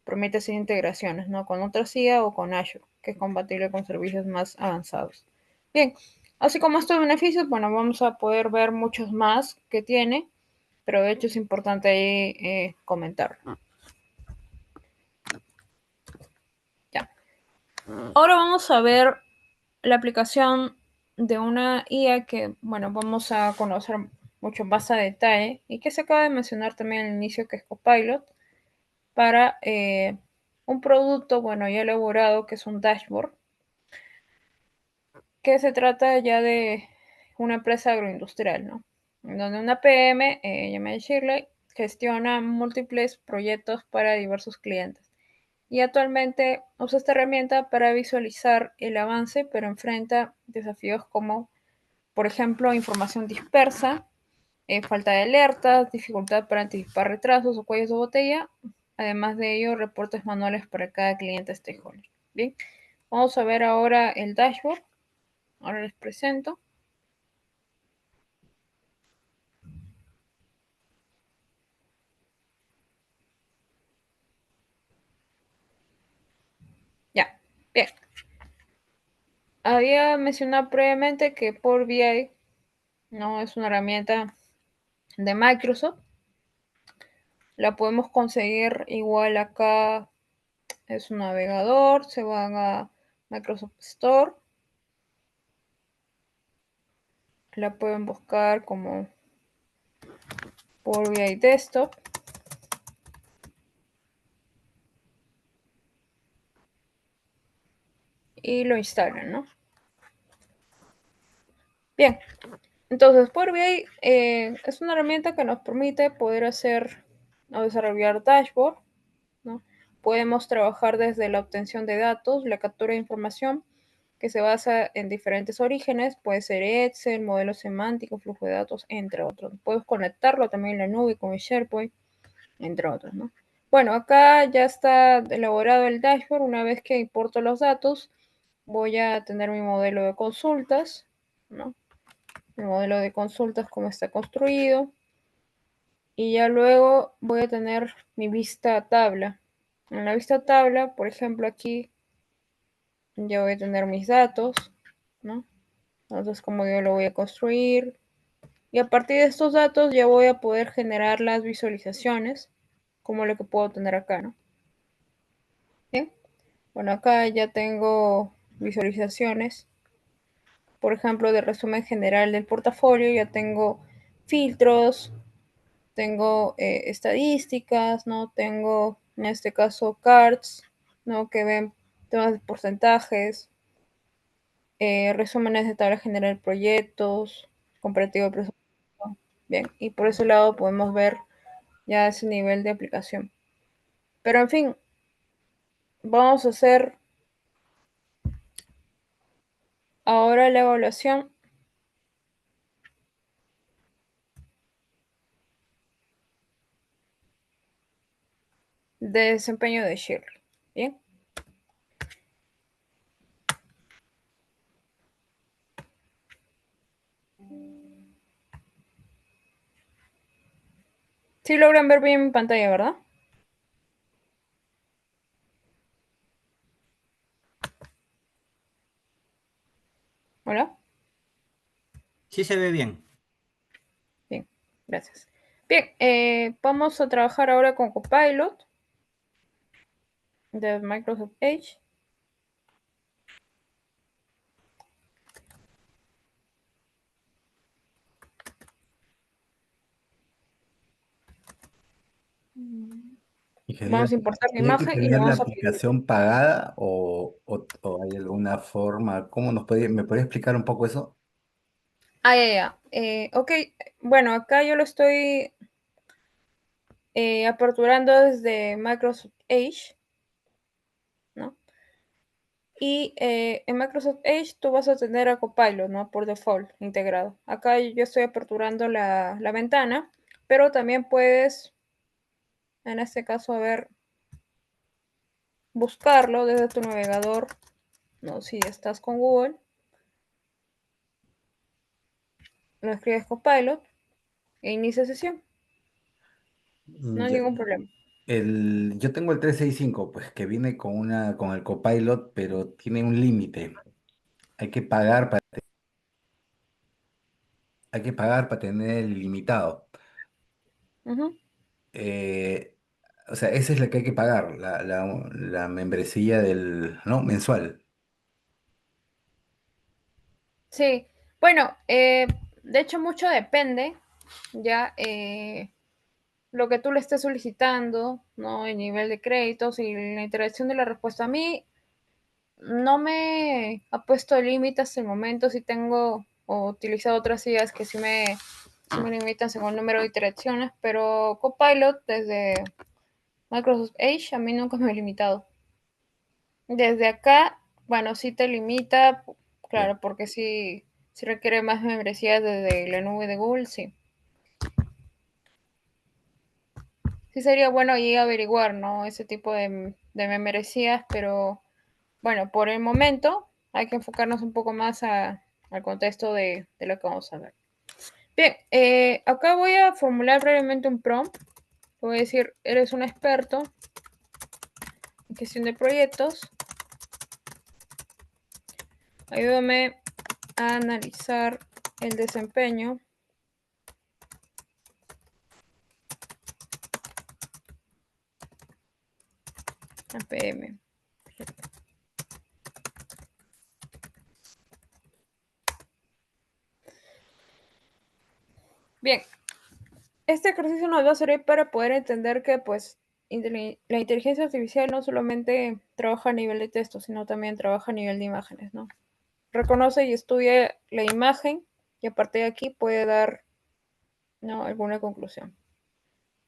permite hacer integraciones, ¿no? Con otra CIA o con Azure, que es compatible con servicios más avanzados. Bien, así como estos beneficios, bueno, vamos a poder ver muchos más que tiene, pero de hecho es importante ahí comentar. Ya. Ahora vamos a ver la aplicación de una IA que, bueno, vamos a conocer mucho más a detalle y que se acaba de mencionar también al inicio, que es Copilot, para un producto, bueno, ya elaborado, que es un dashboard, que se trata ya de una empresa agroindustrial, ¿no? Donde una PM, llamada Shirley, gestiona múltiples proyectos para diversos clientes. Y actualmente usa esta herramienta para visualizar el avance, pero enfrenta desafíos como, por ejemplo, información dispersa, falta de alertas, dificultad para anticipar retrasos o cuellos de botella. Además de ello, reportes manuales para cada cliente stakeholder. Bien, vamos a ver ahora el dashboard. Ahora les presento. Ya, bien. Había mencionado previamente que Power BI no es una herramienta de Microsoft. La podemos conseguir igual acá. Es un navegador, se van a Microsoft Store. La pueden buscar como Power BI Desktop. Y lo instalan, ¿no? Bien, entonces Power BI es una herramienta que nos permite poder hacer o desarrollar dashboard, ¿no? Podemos trabajar desde la obtención de datos, la captura de información, que se basa en diferentes orígenes, puede ser Excel, modelo semántico, flujo de datos, entre otros. Puedes conectarlo también en la nube con el SharePoint, entre otros, ¿no? Bueno, acá ya está elaborado el dashboard. Una vez que importo los datos, voy a tener mi modelo de consultas, ¿no? El modelo de consultas, cómo está construido. Y ya luego voy a tener mi vista tabla. En la vista tabla, por ejemplo, aquí ya voy a tener mis datos, ¿no? Entonces, como yo lo voy a construir. Y a partir de estos datos ya voy a poder generar las visualizaciones, como lo que puedo tener acá, ¿no? Bien. Bueno, acá ya tengo visualizaciones, por ejemplo, de resumen general del portafolio. Ya tengo filtros, tengo estadísticas, ¿no? Tengo, en este caso, cards, ¿no? Que ven temas de porcentajes, resúmenes de tabla general de proyectos, comparativo de presupuesto. Bien, y por ese lado podemos ver ya ese nivel de aplicación. Pero en fin, vamos a hacer ahora la evaluación de desempeño de Shirley. Bien. Sí logran ver bien mi pantalla, ¿verdad? Hola. Sí se ve bien. Bien, gracias. Bien, vamos a trabajar ahora con Copilot de Microsoft Edge. Vamos Ingeniero, a importar la ¿tiene que imagen y le tener la vamos a pedir. aplicación pagada o hay alguna forma? ¿Cómo me podría explicar un poco eso? Ah, ya, ya. Ok, bueno, acá yo lo estoy aperturando desde Microsoft Edge, ¿no? Y en Microsoft Edge tú vas a tener a Copilot, ¿no? Por default, integrado. Acá yo estoy aperturando la ventana, pero también puedes, en este caso, a ver, buscarlo desde tu navegador, ¿no? Si estás con Google, lo escribes Copilot e inicia sesión. No hay Ya. ningún problema. Yo tengo el 365, pues que viene con el Copilot, pero tiene un límite. Hay que pagar para tener el ilimitado. Ujú. Eh, o sea, esa es la que hay que pagar, la membresía ¿no? Mensual. Sí, bueno, de hecho mucho depende, ya, lo que tú le estés solicitando, ¿no? El nivel de créditos y la interacción de la respuesta. A mí no me ha puesto límites hasta el momento, si tengo o utilizado otras ideas que sí me limitan según el número de iteraciones, pero Copilot desde Microsoft Edge a mí nunca me ha limitado. Desde acá, bueno, sí te limita, Ya. claro, porque sí requiere más membresías desde la nube de Google, sí. Sí sería bueno ahí averiguar, ¿no? Ese tipo de membresías, pero bueno, por el momento hay que enfocarnos un poco más al contexto de lo que vamos a ver. Bien, acá voy a formular brevemente un prompt. Voy a decir, eres un experto en gestión de proyectos. Ayúdame a analizar el desempeño APM. Bien, este ejercicio nos va a servir para poder entender que pues la inteligencia artificial no solamente trabaja a nivel de texto, sino también trabaja a nivel de imágenes, ¿no? Reconoce y estudia la imagen y a partir de aquí puede dar, ¿no? alguna conclusión.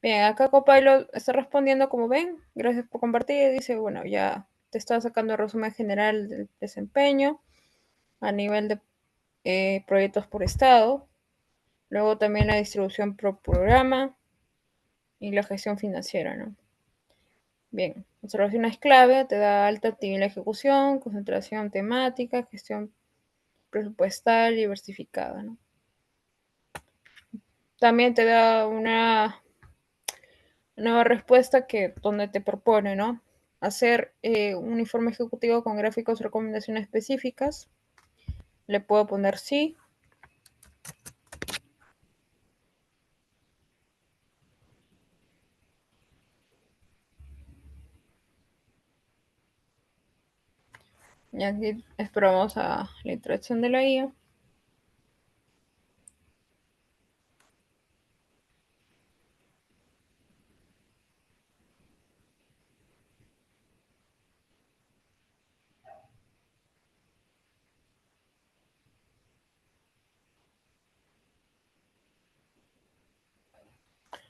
Bien, acá Copilot está respondiendo como ven, gracias por compartir, dice, bueno, ya te está sacando el resumen general del desempeño a nivel de proyectos por estado, luego también la distribución por programa y la gestión financiera, ¿no? Bien, observaciones clave, te da alta actividad en la ejecución, concentración temática, gestión presupuestal diversificada, ¿no? También te da una nueva respuesta donde te propone, ¿no? Hacer un informe ejecutivo con gráficos y recomendaciones específicas. Le puedo poner sí. Y aquí esperamos a la interacción de la IA.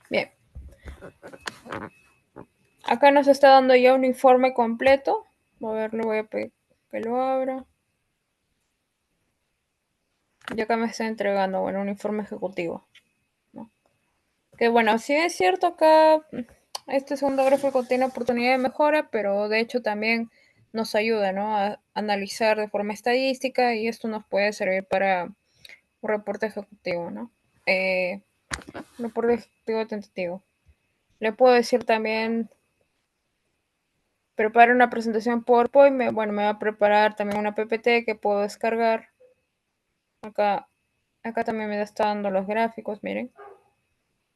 Bien. Acá nos está dando ya un informe completo. A ver, le voy a pedir que lo abra. Y acá me está entregando, bueno, un informe ejecutivo, ¿no? Que bueno, sí es cierto acá, este segundo gráfico tiene oportunidad de mejora, pero de hecho también nos ayuda, ¿no? A analizar de forma estadística y esto nos puede servir para un reporte ejecutivo, ¿no? Un reporte ejecutivo tentativo. Le puedo decir también, prepara una presentación PowerPoint, bueno, me va a preparar también una PPT que puedo descargar. Acá también me está dando los gráficos, miren.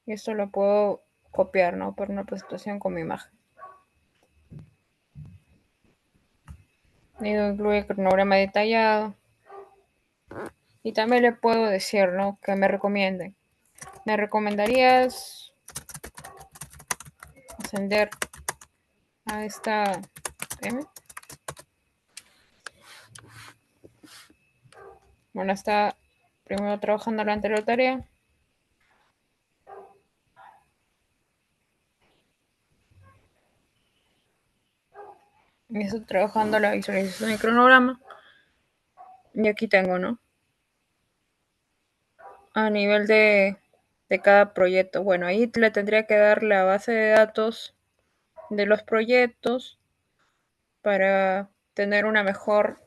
Y esto lo puedo copiar, ¿no? Para una presentación con mi imagen. Incluye cronograma detallado. Y también le puedo decir, ¿no? Que me recomienden. ¿Me recomendarías ascender a esta M? Bueno, está primero trabajando la anterior tarea. Estoy trabajando la visualización del cronograma. Y aquí tengo, ¿no? A nivel de cada proyecto. Bueno, ahí le tendría que dar la base de datos de los proyectos para tener una mejor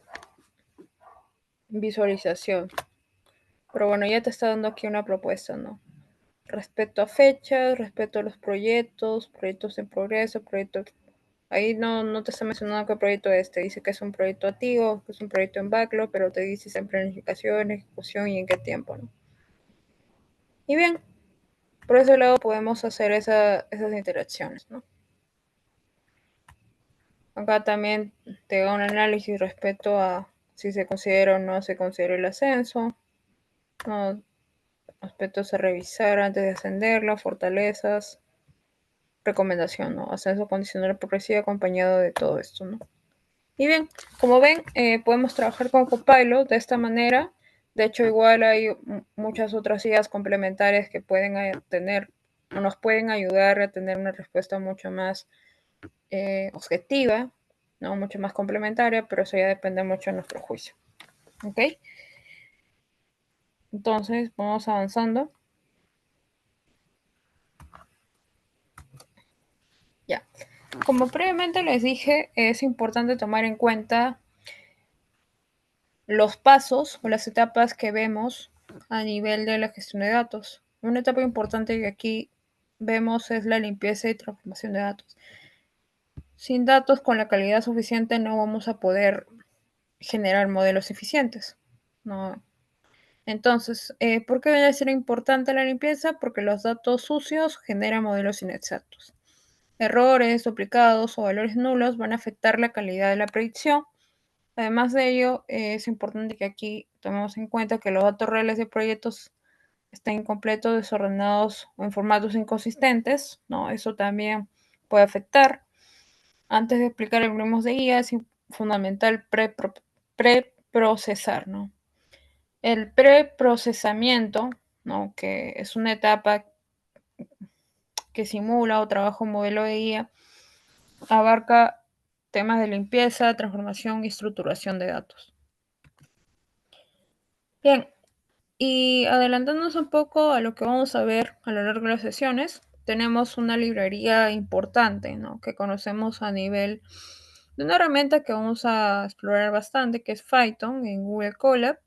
visualización. Pero bueno, ya te está dando aquí una propuesta, ¿no? Respecto a fechas, respecto a los proyectos en progreso, proyectos... Ahí no te está mencionando qué proyecto es. Te dice que es un proyecto activo, que es un proyecto en backlog, pero te dice en planificación, ejecución y en qué tiempo, ¿no? Y bien, por ese lado podemos hacer esas interacciones, ¿no? Acá también te da un análisis respecto a si se considera o no se considera el ascenso, ¿no? Aspectos a revisar antes de ascenderlo, fortalezas, recomendación, ¿no? Ascenso condicional progresivo acompañado de todo esto, ¿no? Y bien, como ven, podemos trabajar con Copilot de esta manera. De hecho, igual hay muchas otras ideas complementarias que pueden tener o nos pueden ayudar a tener una respuesta mucho más objetiva, ¿no? Mucho más complementaria, pero eso ya depende mucho de nuestro juicio. ¿Ok? Entonces, vamos avanzando. Ya. Como previamente les dije, es importante tomar en cuenta los pasos o las etapas que vemos a nivel de la gestión de datos. Una etapa importante que aquí vemos es la limpieza y transformación de datos. Sin datos con la calidad suficiente no vamos a poder generar modelos eficientes. No. Entonces, ¿por qué debe ser importante la limpieza? Porque los datos sucios generan modelos inexactos. Errores, duplicados o valores nulos van a afectar la calidad de la predicción. Además de ello, es importante que aquí tomemos en cuenta que los datos reales de proyectos están incompletos, desordenados o en formatos inconsistentes, ¿no? Eso también puede afectar. Antes de explicar algoritmos de guía, es fundamental preprocesar, ¿no? El preprocesamiento, ¿no? Que es una etapa que simula o trabaja un modelo de guía, abarca temas de limpieza, transformación y estructuración de datos. Bien, y adelantándonos un poco a lo que vamos a ver a lo largo de las sesiones, tenemos una librería importante, ¿no? Que conocemos a nivel de una herramienta que vamos a explorar bastante, que es Python en Google Colab,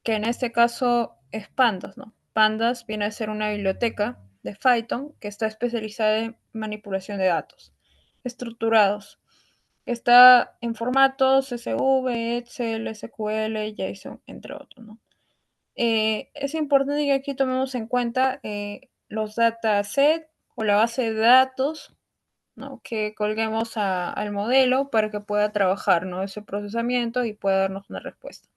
que en este caso es Pandas, ¿no? Pandas viene a ser una biblioteca de Python que está especializada en manipulación de datos estructurados. Está en formatos CSV, Excel, SQL, JSON, entre otros, ¿no? Es importante que aquí tomemos en cuenta los datasets o la base de datos, ¿no? Que colguemos al modelo para que pueda trabajar, ¿no? Ese procesamiento y pueda darnos una respuesta.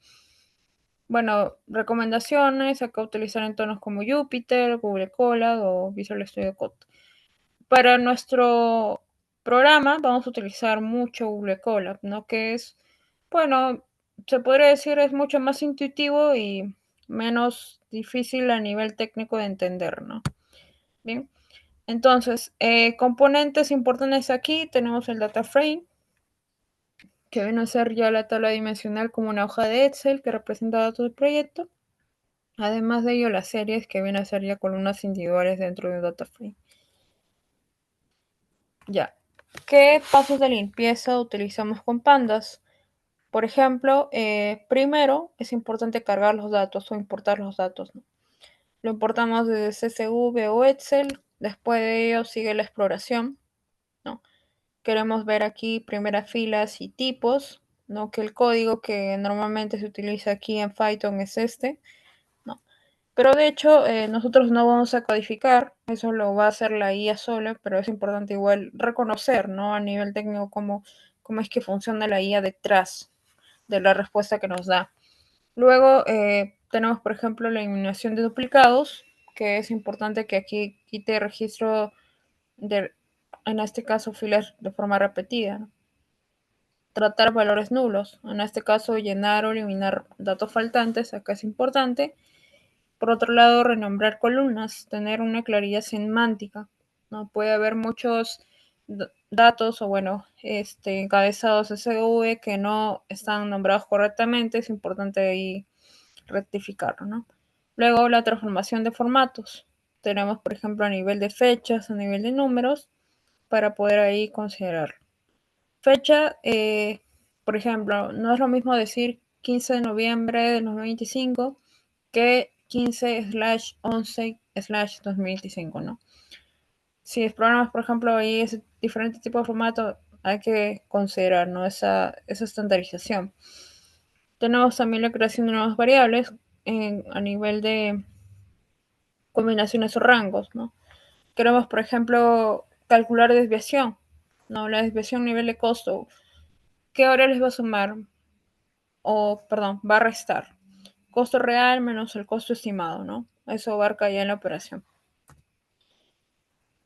Bueno, recomendaciones, acá utilizar entornos como Jupyter, Google Colab o Visual Studio Code. Para nuestro programa vamos a utilizar mucho Google Colab, ¿no? Que es, bueno, se podría decir es mucho más intuitivo y menos difícil a nivel técnico de entender, ¿no? Bien, entonces, componentes importantes aquí tenemos el data frame, que viene a ser ya la tabla dimensional como una hoja de Excel que representa datos del proyecto. Además de ello, las series que vienen a ser ya columnas individuales dentro de un data frame. Ya. ¿Qué pasos de limpieza utilizamos con Pandas? Por ejemplo, primero es importante cargar los datos o importar los datos, ¿no? Lo importamos desde CSV o Excel. Después de ello sigue la exploración, ¿no? Queremos ver aquí primeras filas y tipos, ¿no? Que el código que normalmente se utiliza aquí en Python es este, ¿no? Pero de hecho, nosotros no vamos a codificar, eso lo va a hacer la IA sola, pero es importante igual reconocer, ¿no? A nivel técnico cómo es que funciona la IA detrás de la respuesta que nos da. Luego tenemos, por ejemplo, la eliminación de duplicados, que es importante que aquí quite registro de, en este caso, filas de forma repetida, ¿no? Tratar valores nulos, en este caso, llenar o eliminar datos faltantes, acá es importante. Por otro lado, renombrar columnas, tener una claridad semántica, ¿no? Puede haber muchos datos o bueno, encabezados SV que no están nombrados correctamente, es importante ahí rectificarlo, ¿no? Luego la transformación de formatos. Tenemos, por ejemplo, a nivel de fechas, a nivel de números, para poder ahí considerarlo. Fecha, por ejemplo, no es lo mismo decir 15 de noviembre del 2025 que 15/11/2025, ¿no? Si es programas, por ejemplo, hay ese diferente tipo de formato, hay que considerar, ¿no? esa estandarización. Tenemos también la creación de nuevas variables a nivel de combinaciones o rangos, ¿no? Queremos, por ejemplo, calcular desviación, ¿no? La desviación a nivel de costo. ¿Qué hora les va a sumar? O, perdón, va a restar. Costo real menos el costo estimado, ¿no? Eso abarca ya en la operación.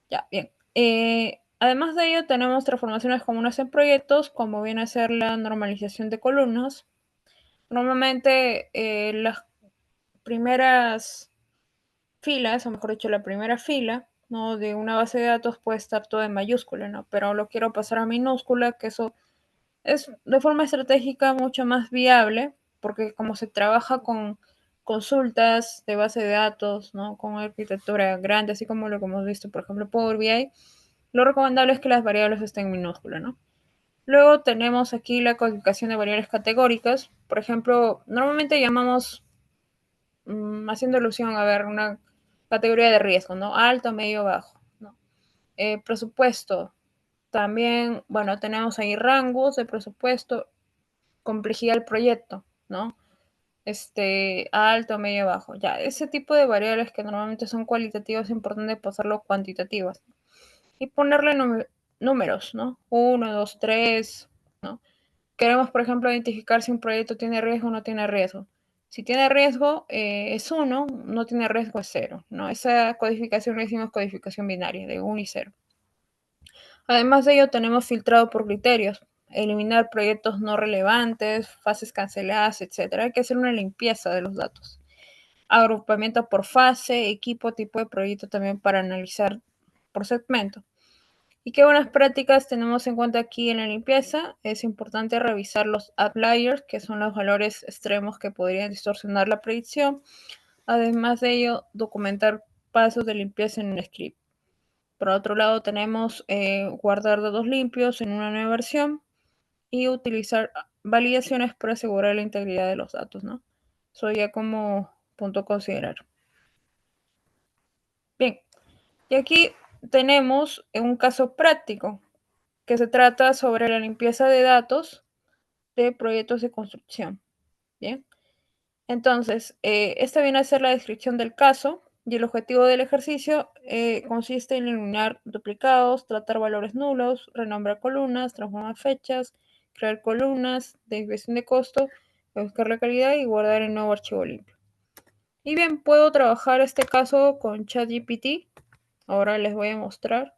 Ya, bien. Además de ello, tenemos transformaciones comunes en proyectos, como viene a ser la normalización de columnas. Normalmente las primeras filas, o mejor dicho, la primera fila, ¿no? de una base de datos puede estar todo en mayúscula, ¿no? Pero lo quiero pasar a minúscula, que eso es de forma estratégica mucho más viable, porque como se trabaja con consultas de base de datos, ¿no? con arquitectura grande, así como lo que hemos visto, por ejemplo, Power BI, lo recomendable es que las variables estén en minúscula, ¿no? Luego tenemos aquí la codificación de variables categóricas. Por ejemplo, normalmente llamamos, haciendo alusión a ver una categoría de riesgo, ¿no? Alto, medio, bajo, ¿no? Presupuesto. También, bueno, tenemos ahí rangos de presupuesto, complejidad del proyecto, ¿no? Alto, medio, bajo. Ya, ese tipo de variables que normalmente son cualitativas es importante pasarlo cuantitativas y ponerle números, ¿no? 1, 2, 3, ¿no? Queremos, por ejemplo, identificar si un proyecto tiene riesgo o no tiene riesgo. Si tiene riesgo es 1, no tiene riesgo es 0, ¿no? Esa codificación le decimos codificación binaria, de 1 y 0. Además de ello, tenemos filtrado por criterios, eliminar proyectos no relevantes, fases canceladas, etc. Hay que hacer una limpieza de los datos. Agrupamiento por fase, equipo, tipo de proyecto también para analizar por segmento. ¿Y qué buenas prácticas tenemos en cuenta aquí en la limpieza? Es importante revisar los outliers, que son los valores extremos que podrían distorsionar la predicción. Además de ello, documentar pasos de limpieza en un script. Por otro lado, tenemos guardar datos limpios en una nueva versión y utilizar validaciones para asegurar la integridad de los datos, ¿no? Eso ya como punto a considerar. Bien, y aquí tenemos un caso práctico que se trata sobre la limpieza de datos de proyectos de construcción. Bien, entonces, esta viene a ser la descripción del caso y el objetivo del ejercicio consiste en eliminar duplicados, tratar valores nulos, renombrar columnas, transformar fechas, crear columnas, desviación de costo, buscar la calidad y guardar el nuevo archivo limpio. Y bien, puedo trabajar este caso con ChatGPT. Ahora les voy a mostrar.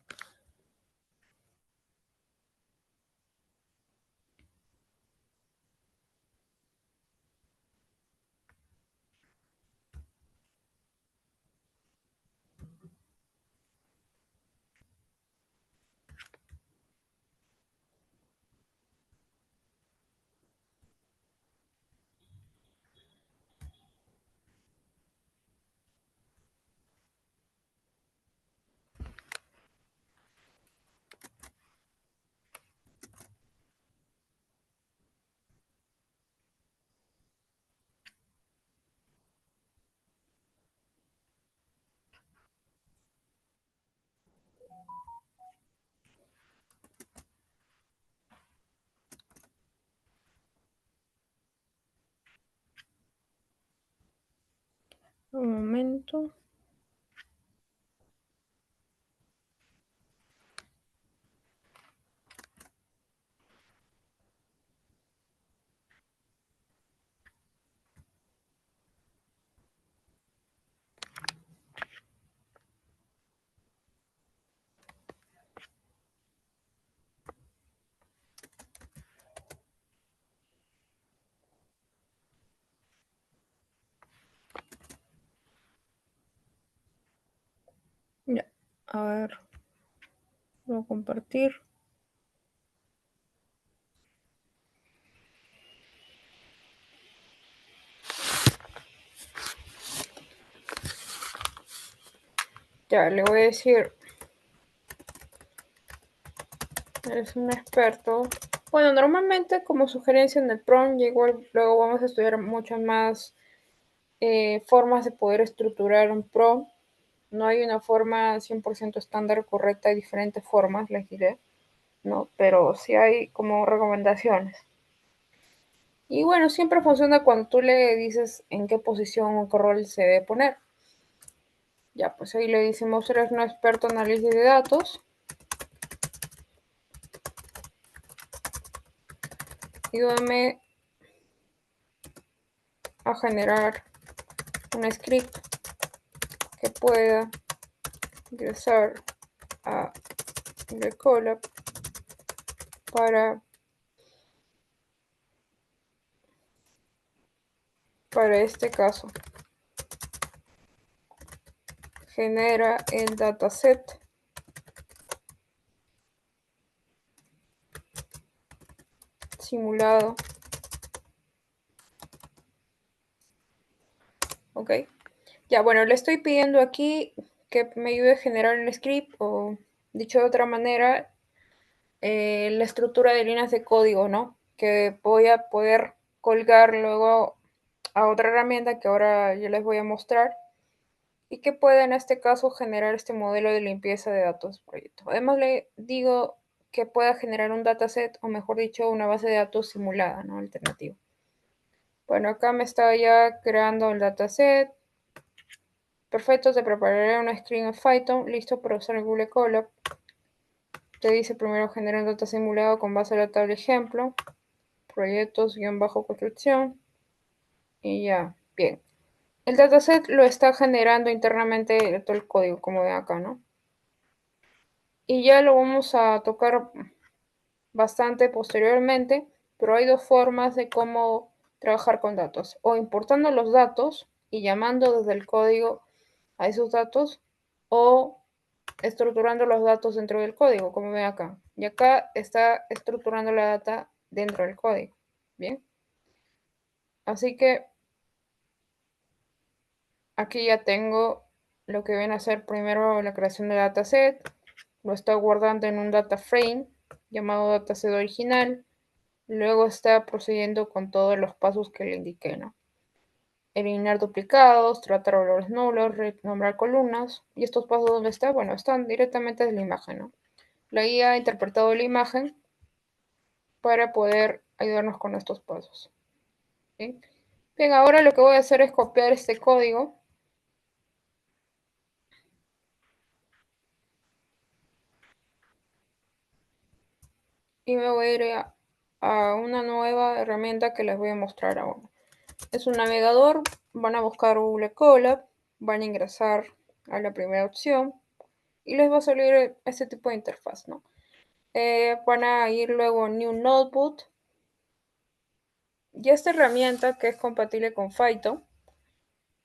Un momento. Ya, a ver. Voy a compartir. Ya, le voy a decir, eres un experto. Bueno, normalmente como sugerencia en el prompt, igual luego vamos a estudiar muchas más formas de poder estructurar un prompt. No hay una forma 100% estándar correcta, hay diferentes formas, les diré, ¿no? Pero sí hay como recomendaciones. Y bueno, siempre funciona cuando tú le dices en qué posición o qué rol se debe poner. Ya, pues ahí le decimos, eres un experto en análisis de datos. Ayúdame a generar un script que pueda ingresar a Colab para este caso. Genera el dataset simulado. Ok. Ya, bueno, le estoy pidiendo aquí que me ayude a generar el script o, dicho de otra manera, la estructura de líneas de código, ¿no? Que voy a poder colgar luego a otra herramienta que ahora yo les voy a mostrar y que puede en este caso generar este modelo de limpieza de datos proyecto. Además le digo que pueda generar un dataset o mejor dicho una base de datos simulada, ¿no? Alternativa. Bueno, acá me está ya creando el dataset. Perfecto, te prepararé una screen of Python listo para usar en Google Colab. Te dice primero genera un data simulado con base a la tabla ejemplo, proyectos-construcción y ya, bien. El dataset lo está generando internamente todo el código, como ven acá, ¿no? Y ya lo vamos a tocar bastante posteriormente, pero hay dos formas de cómo trabajar con datos. O importando los datos y llamando desde el código a esos datos, o estructurando los datos dentro del código, como ven acá. Y acá está estructurando la data dentro del código. Bien. Así que aquí ya tengo lo que viene a ser primero la creación del dataset. Lo está guardando en un data frame llamado dataset original. Luego está procediendo con todos los pasos que le indiqué, ¿no? Eliminar duplicados, tratar valores nulos, nombrar columnas. ¿Y estos pasos dónde están? Bueno, están directamente en la imagen, ¿no? La guía ha interpretado la imagen para poder ayudarnos con estos pasos. ¿Sí? Bien, ahora lo que voy a hacer es copiar este código. Y me voy a ir a una nueva herramienta que les voy a mostrar ahora. Es un navegador, van a buscar Google Colab, van a ingresar a la primera opción y les va a salir este tipo de interfaz, ¿no? Van a ir luego a New Notebook y esta herramienta que es compatible con Python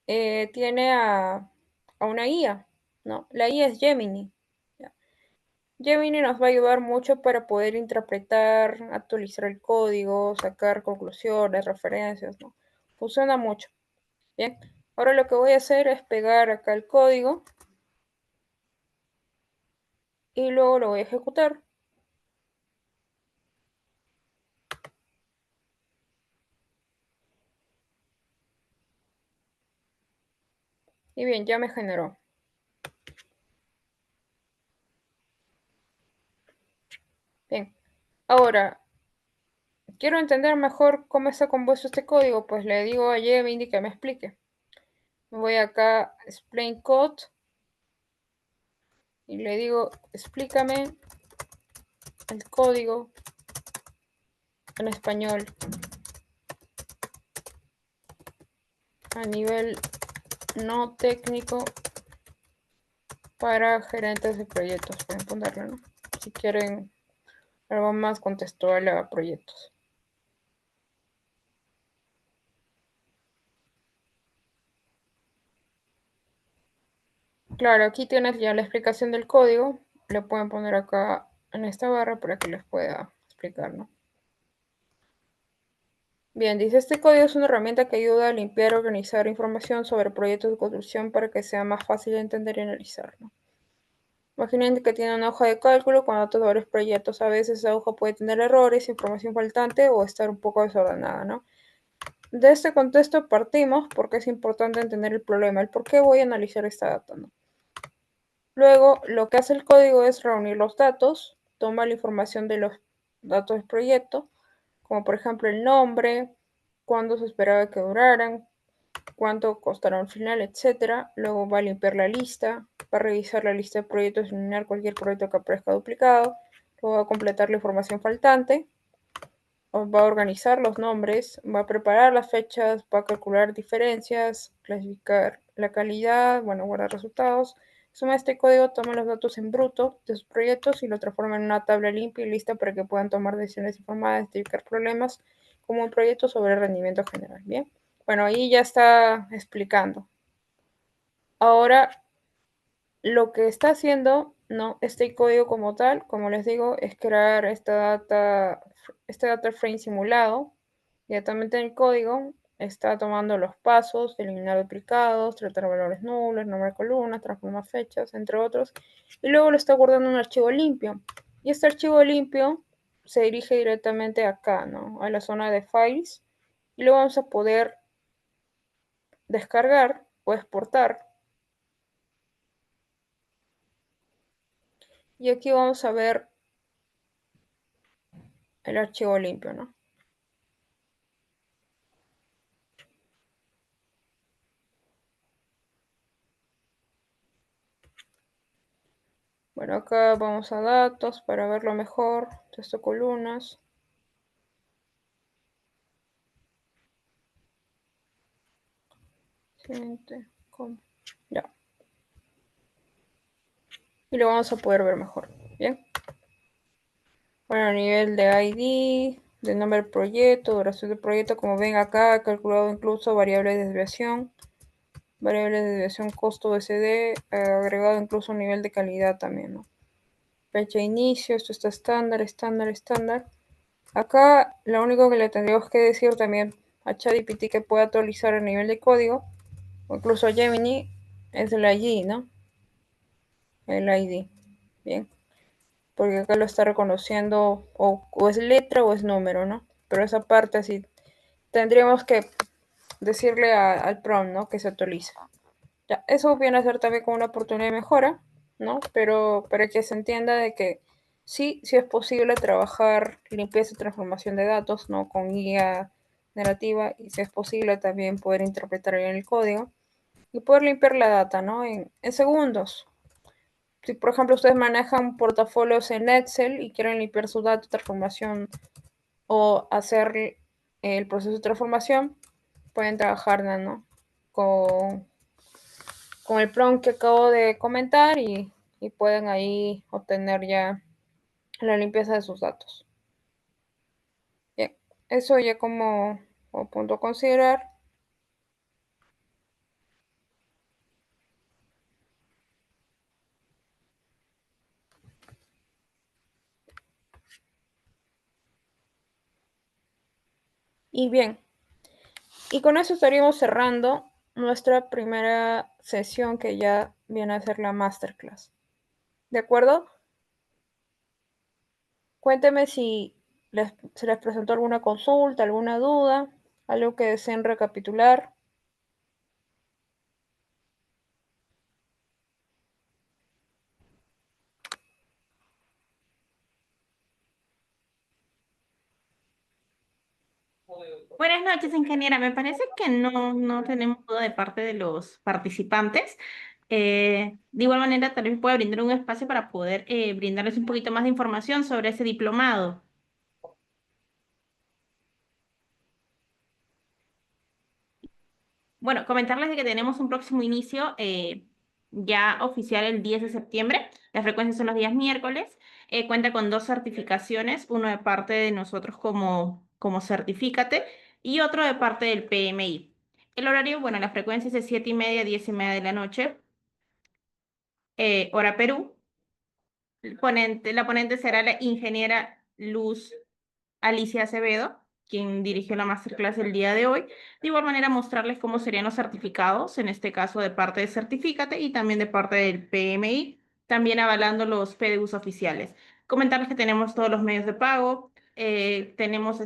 tiene a una guía, ¿no? La guía es Gemini. Gemini nos va a ayudar mucho para poder interpretar, actualizar el código, sacar conclusiones, referencias, ¿no? Funciona mucho. Bien, ahora lo que voy a hacer es pegar acá el código y luego lo voy a ejecutar. Y bien, ya me generó. Bien, ahora quiero entender mejor cómo está compuesto este código, pues le digo a Gemini que me explique. Voy acá a Explain Code y le digo, explícame el código en español a nivel no técnico para gerentes de proyectos. Pueden ponerlo, ¿no? Si quieren algo más contextual a proyectos. Claro, aquí tienes ya la explicación del código. le pueden poner acá en esta barra para que les pueda explicar, ¿no? Bien, dice, este código es una herramienta que ayuda a limpiar y organizar información sobre proyectos de construcción para que sea más fácil de entender y analizar, ¿no? Imaginen que tiene una hoja de cálculo con datos de varios proyectos. A veces esa hoja puede tener errores, información faltante o estar un poco desordenada, ¿no? De este contexto partimos porque es importante entender el problema, el por qué voy a analizar esta data, ¿no? Luego, lo que hace el código es reunir los datos, toma la información de los datos del proyecto, como por ejemplo el nombre, cuándo se esperaba que duraran, cuánto costaron al final, etcétera. Luego va a limpiar la lista, va a revisar la lista de proyectos y eliminar cualquier proyecto que aparezca duplicado. Luego va a completar la información faltante, va a organizar los nombres, va a preparar las fechas, va a calcular diferencias, clasificar la calidad, bueno, guardar resultados. Suma este código, toma los datos en bruto de sus proyectos y lo transforma en una tabla limpia y lista para que puedan tomar decisiones informadas, identificar problemas como un proyecto sobre rendimiento general. Bien, bueno, ahí ya está explicando. Ahora, lo que está haciendo, ¿no? Este código como tal, como les digo, es crear este data frame simulado. Directamente en el código está tomando los pasos, eliminar duplicados, tratar valores nulos, nombrar columnas, transformar fechas, entre otros. Y luego lo está guardando en un archivo limpio. Y este archivo limpio se dirige directamente acá, ¿no? A la zona de files. Y lo vamos a poder descargar o exportar. Y aquí vamos a ver el archivo limpio, ¿no? Bueno, acá vamos a datos para verlo mejor, texto columnas. Ya. Y lo vamos a poder ver mejor. Bien. Bueno, a nivel de ID, de nombre del proyecto, duración del proyecto, como ven acá, he calculado incluso variables de desviación, costo USD, agregado incluso un nivel de calidad también, ¿no? Fecha de inicio, esto está estándar, estándar, estándar. Acá lo único que le tendríamos que decir también a ChatGPT que pueda actualizar el nivel de código, o incluso a Gemini, es el ID, ¿no? El ID. Bien. Porque acá lo está reconociendo o es letra o es número, ¿no? Pero esa parte así tendríamos que decirle al prompt, ¿no? Que se actualice. Ya, eso viene a ser también como una oportunidad de mejora, ¿no? Pero para que se entienda de que sí, sí es posible trabajar limpieza y transformación de datos, ¿no? Con guía narrativa y si es posible también poder interpretar bien el código y poder limpiar la data, ¿no? En segundos. Si, por ejemplo, ustedes manejan portafolios en Excel y quieren limpiar su dato, transformación o hacer el proceso de transformación, pueden trabajar, ¿no? con, con el prompt que acabo de comentar y pueden ahí obtener ya la limpieza de sus datos. Bien, eso ya como punto a considerar. Y bien, y con eso estaríamos cerrando nuestra primera sesión que ya viene a ser la masterclass. ¿De acuerdo? Cuénteme si se les presentó alguna consulta, alguna duda, algo que deseen recapitular. Buenas noches, ingeniera. Me parece que no tenemos duda de parte de los participantes. De igual manera, tal vez pueda brindar un espacio para poder brindarles un poquito más de información sobre ese diplomado. Bueno, comentarles de que tenemos un próximo inicio ya oficial el 10 de septiembre. Las frecuencias son los días miércoles. Cuenta con dos certificaciones, uno de parte de nosotros como certifícate y otro de parte del PMI. El horario, bueno, la frecuencia es de 7:30 a 10:30 de la noche, hora Perú. La ponente será la ingeniera Luz Alicia Acevedo, quien dirigió la masterclass el día de hoy. De igual manera, mostrarles cómo serían los certificados, en este caso de parte de Certifícate y también de parte del PMI, también avalando los PDUs oficiales. Comentarles que tenemos todos los medios de pago, tenemos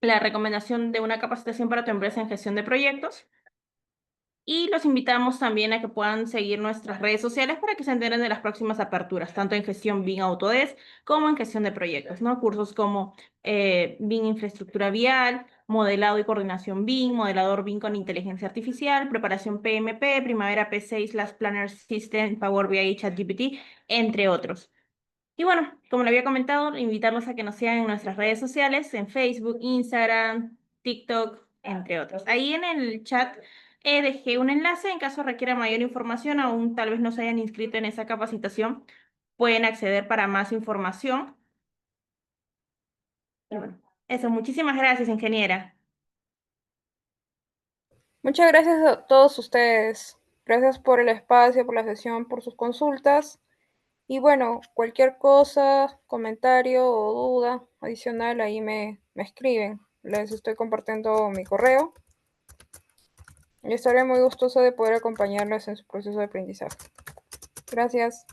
la recomendación de una capacitación para tu empresa en gestión de proyectos. Y los invitamos también a que puedan seguir nuestras redes sociales para que se enteren de las próximas aperturas, tanto en gestión BIM Autodesk como en gestión de proyectos, ¿no? Cursos como BIM Infraestructura Vial, modelado y coordinación BIM, modelador BIM con inteligencia artificial, preparación PMP, Primavera P6, las Planner System, Power BI y ChatGPT, entre otros. Y bueno, como le había comentado, invitarlos a que nos sigan en nuestras redes sociales, en Facebook, Instagram, TikTok, entre otros. Ahí en el chat dejé un enlace en caso requiera mayor información, aún tal vez no se hayan inscrito en esa capacitación, pueden acceder para más información. Y bueno, eso, muchísimas gracias, ingeniera. Muchas gracias a todos ustedes. Gracias por el espacio, por la sesión, por sus consultas. Y bueno, cualquier cosa, comentario o duda adicional, ahí me escriben. Les estoy compartiendo mi correo. Y estaré muy gustosa de poder acompañarles en su proceso de aprendizaje. Gracias.